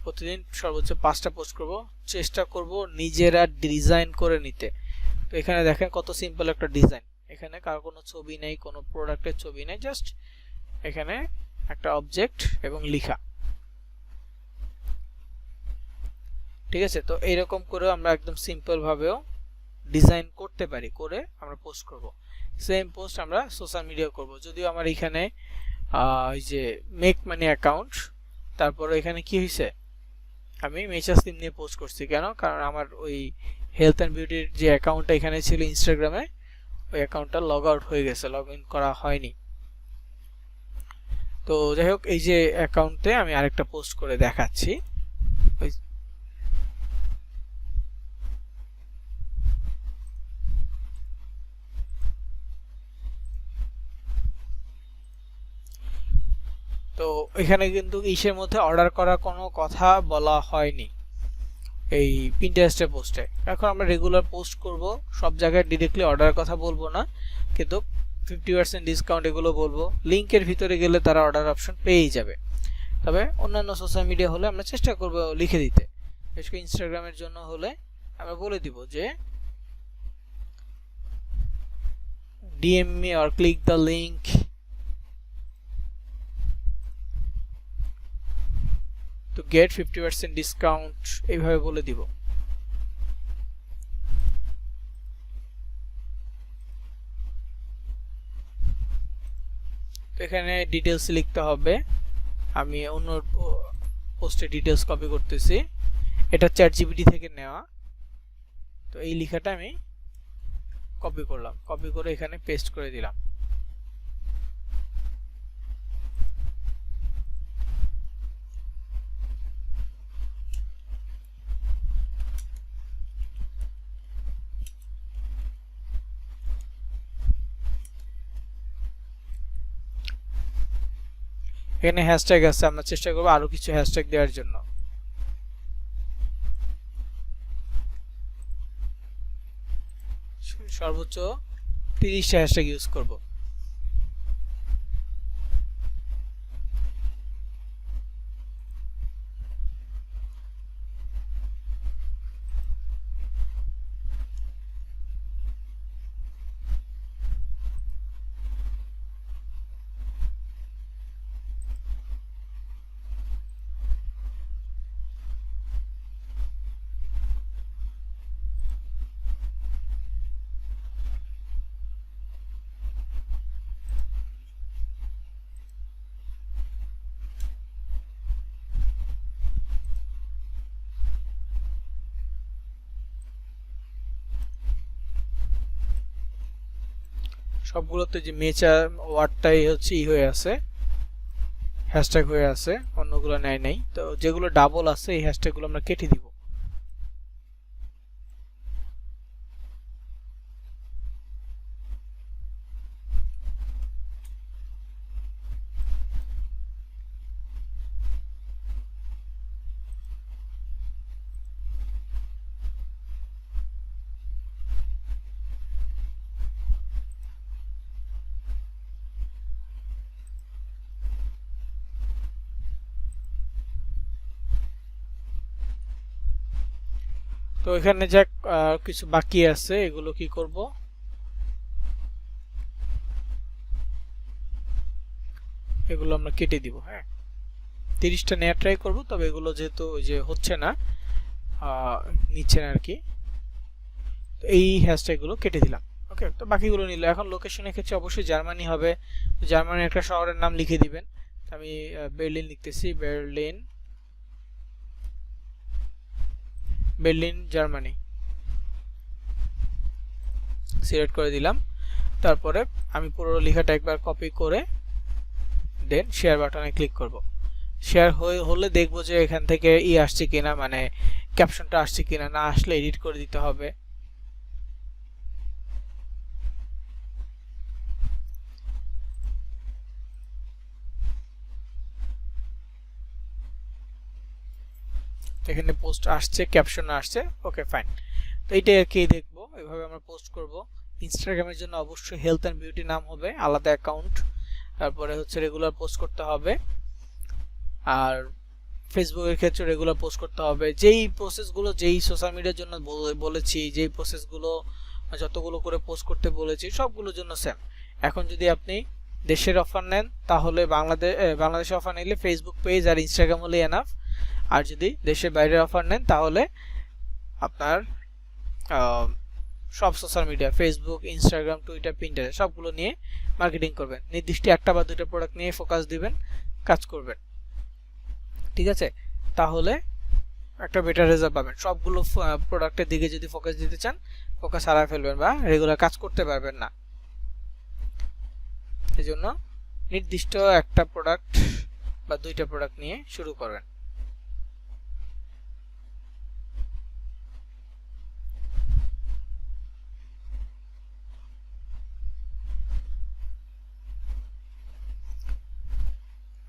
প্রতিদিন সর্বোচ্চ 5টা পোস্ট করব, চেষ্টা করব নিজেরা ডিজাইন করে নিতে। তো এখানে দেখেন কত সিম্পল একটা ডিজাইন, এখানে কার কোনো ছবি নেই, কোনো প্রোডাক্টের ছবি নেই, জাস্ট এখানে একটা অবজেক্ট এবং লেখা। ঠিক আছে, তো এইরকম করে আমরা একদম সিম্পল ভাবেও ডিজাইন করতে পারি, করে আমরা পোস্ট করব। সেম পোস্ট আমরা সোশ্যাল মিডিয়া করব। যদিও আমার এখানে এই যে মেক মানি অ্যাকাউন্ট, তারপরে এখানে কি হয়েছে, আমি মেচাস টিম নিয়ে পোস্ট করছি। কেন, কারণ আমার ওই হেলথ অ্যান্ড বিউটির যে অ্যাকাউন্টটা এখানে ছিল ইনস্টাগ্রামে, ওই অ্যাকাউন্টটা লগ আউট হয়ে গেছে, লগ ইন করা হয়নি। তো যাই হোক, এই যে অ্যাকাউন্টে আমি আরেকটা পোস্ট করে দেখাচ্ছি। তো এখানে কিন্তু ইসের মধ্যে অর্ডার করার কোনো কথা বলা হয়নি এই পিন্টারেস্টের পোস্টে। এখন আমরা রেগুলার পোস্ট করব, সব জায়গায় ডিরেক্টলি অর্ডারের কথা বলবো না, কিন্তু 50% ডিসকাউন্ট এগুলো বলবো। লিংকের ভিতরে গেলে তারা অর্ডার অপশন পেয়েই যাবে। তবে অন্যান্য সোশ্যাল মিডিয়া হলে আমরা চেষ্টা করব লিখে দিতে, বিশেষ করে ইনস্টাগ্রামের জন্য হলে আমরা বলে দিব যে DM me or click the link to get 50% discount, এইভাবে বলে দিব। তো এখানে ডিটেইলস লিখতে হবে, আমি অন্য পোস্টে ডিটেইলস কপি করতেছি, এটা চ্যাটজিপিটি থেকে নেওয়া। তো এই লেখাটা আমি কপি করলাম, কপি করে এখানে পেস্ট করে দিলাম। এখানে হ্যাশট্যাগ আছে, আমরা চেষ্টা করব আরো কিছু হ্যাশট্যাগ দেওয়ার জন্য। সর্বোচ্চ 30টা হ্যাশট্যাগ ইউজ করব। সবগুলোতে যে মেচার ওয়ার্ডটাই হচ্ছে হয়ে আছে, হ্যাশট্যাগ হয়ে আছে, অন্যগুলো নেয় নাই। তো যেগুলো ডাবল আছে এই হ্যাশট্যাগুলো আমরা কেটে দিব। তো এখানে যা কিছু বাকি আছে এগুলো কি করব, এগুলো আমরা কেটে দিব। হ্যাঁ, 30টা নেওয়ার ট্রাই করব, তবে এগুলো যেহেতু ওই যে হচ্ছে না, নিচ্ছে না আর কি, তো এই হ্যাশট্যাগুলো কেটে দিলাম। ওকে, তো বাকিগুলো নিল। এখন লোকেশনের ক্ষেত্রে অবশ্যই জার্মানি হবে, জার্মানির একটা শহরের নাম লিখে দিবেন। আমি বার্লিন লিখতেছি, বার্লিন জার্মানি সিলেক্ট করে দিলাম। তারপরে আমি পুরো লেখাটা একবার কপি করে দেন শেয়ার বাটনে ক্লিক করব। শেয়ার হলে দেখবো যে এখান থেকে আসছে কিনা, মানে ক্যাপশনটা আসছে কিনা, না আসলে এডিট করে দিতে হবে। এখানে পোস্ট আসছে, ক্যাপশন আসছে, ওকে ফাইন। তো এইটাই আর কি দেখবো, এভাবে আমরা পোস্ট করব। ইনস্টাগ্রামের জন্য অবশ্যই হেলথ অ্যান্ড বিউটি নাম হবে, আলাদা অ্যাকাউন্ট। তারপরে হচ্ছে রেগুলার পোস্ট করতে হবে। আর ফেসবুকের ক্ষেত্রে রেগুলার পোস্ট করতে হবে। যেই প্রসেসগুলো যেই সোশ্যাল মিডিয়ার জন্য বলেছি, যেই প্রসেসগুলো যতগুলো করে পোস্ট করতে বলেছি সবগুলোর জন্য সেম। এখন যদি আপনি দেশের অফার নেন তাহলে বাংলাদেশে অফার নিলে ফেসবুক পেজ আর ইনস্টাগ্রাম হলেই এনাফ। আর যদি দেশের বাইরের অফার নেন তাহলে আপনার সব social media, Facebook, Instagram, Twitter, Pinterest সবগুলো নিয়ে মার্কেটিং করবেন। নির্দিষ্ট একটা বা দুটো প্রোডাক্ট নিয়ে ফোকাস দিবেন, কাজ করবেন। ঠিক আছে, তাহলে একটা বেটার রেজাল্ট পাবেন। সবগুলো প্রোডাক্টের দিকে যদি ফোকাস দিতে চান, ফোকাস হারায় ফেলবেন বা রেগুলার কাজ করতে পারবেন না। এজন্য নির্দিষ্ট একটা প্রোডাক্ট বা দুইটা প্রোডাক্ট নিয়ে শুরু করবেন।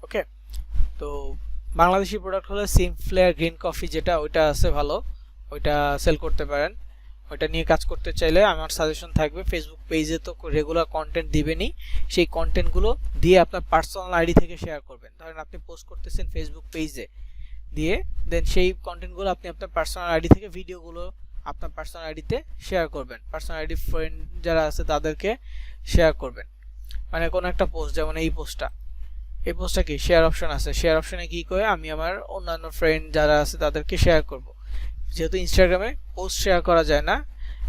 ওকে, তো বাংলাদেশি প্রোডাক্ট হলো সিমফ্লেয়ার গ্রিন কফি, যেটা ওইটা আছে ভালো, ওইটা সেল করতে পারেন। ওইটা নিয়ে কাজ করতে চাইলে আমার সাজেশন থাকবে, ফেসবুক পেজে তো রেগুলার কন্টেন্ট দিবেনই, সেই কন্টেন্টগুলো দিয়ে আপনার পার্সোনাল আইডি থেকে শেয়ার করবেন। ধরেন আপনি পোস্ট করতেছেন ফেসবুক পেজে দিয়ে, দেন সেই কন্টেন্টগুলো আপনি আপনার পার্সোনাল আইডি থেকে ভিডিওগুলো আপনার পার্সোনাল আইডিতে শেয়ার করবেন। পার্সোনাল আইডি ফ্রেন্ড যারা আছে তাদেরকে শেয়ার করবেন। মানে কোনো একটা পোস্ট, যেমন এই পোস্টটা কি শেয়ার অপশন আছে, শেয়ার অপশনে কি করে আমি আমার অন্যান্য ফ্রেন্ড যারা আছে তাদেরকে শেয়ার করব। যেহেতু ইনস্টাগ্রামে পোস্ট শেয়ার করা যায় না,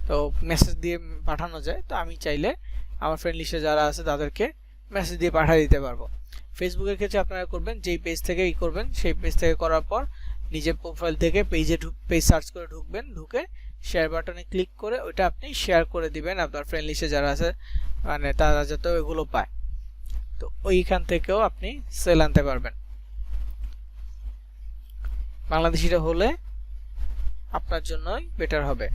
তো মেসেজ দিয়ে পাঠানো যায়, তো আমি চাইলে আমার ফ্রেন্ড লিস্টে যারা আছে তাদেরকে মেসেজ দিয়ে পাঠিয়ে দিতে পারবো। ফেসবুকের ক্ষেত্রে আপনারা করবেন যেই পেজ থেকে করবেন, সেই পেজ থেকে করার পর নিজের প্রোফাইল থেকে পেজ সার্চ করে ঢুকবেন, ঢুকে শেয়ার বাটনে ক্লিক করে ওইটা আপনি শেয়ার করে দিবেন আপনার ফ্রেন্ড লিস্টে যারা আছে, মানে তারা যাতে এগুলো পায়। তো ওইখান থেকেও আপনি সেল আনতে পারবেন। বাংলাদেশিটা হলে আপনার জন্যই বেটার হবে।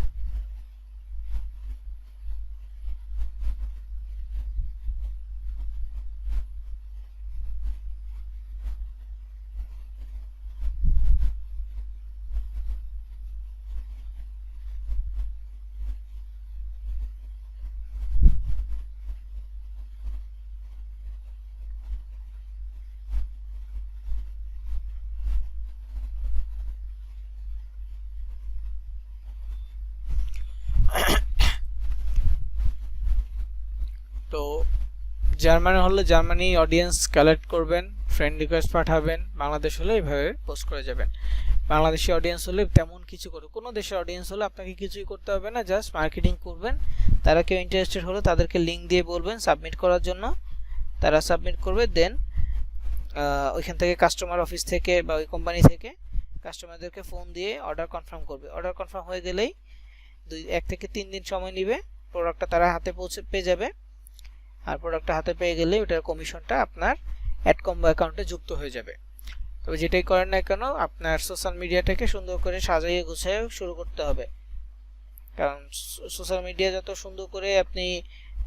তো জার্মানি হলে জার্মানি অডিয়েন্স কালেক্ট করবেন, ফ্রেন্ড রিকোয়েস্ট পাঠাবেন। বাংলাদেশ হলে এইভাবে পোস্ট করে যাবেন। বাংলাদেশি অডিয়েন্স হলে তেমন কিছু করে, কোনো দেশের অডিয়েন্স হলে আপনাকে কিছুই করতে হবে না, জাস্ট মার্কেটিং করবেন। তারা কেউ ইন্টারেস্টেড হলে তাদেরকে লিঙ্ক দিয়ে বলবেন সাবমিট করার জন্য, তারা সাবমিট করবে। দেন ওইখান থেকে কাস্টমার অফিস থেকে বা ওই কোম্পানি থেকে কাস্টমারদেরকে ফোন দিয়ে অর্ডার কনফার্ম করবে। অর্ডার কনফার্ম হয়ে গেলেই 1 থেকে 3 দিন সময় নেবে, প্রোডাক্টটা তারা হাতে পেয়ে যাবে। আর প্রোডাক্টটা হাতে পেয়ে গেলে ওটার কমিশনটা আপনার অ্যাড কম্বো অ্যাকাউন্টে যুক্ত হয়ে যাবে। তবে যেটাই করেন না কেন আপনার সোশ্যাল মিডিয়াটাকে সুন্দর করে সাজিয়ে গুছিয়ে শুরু করতে হবে, কারণ সোশ্যাল মিডিয়া যত সুন্দর করে আপনি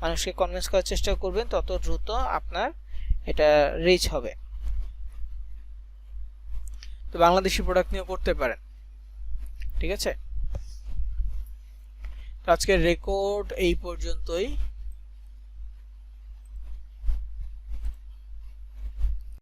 মানুষকে কনভিন্স করার চেষ্টা করবেন তত দ্রুত আপনার এটা রিচ হবে। তো বাংলাদেশি প্রোডাক্ট নিয়েও করতে পারেন, ঠিক আছে। তো আজকের রেকর্ড এই পর্যন্তই।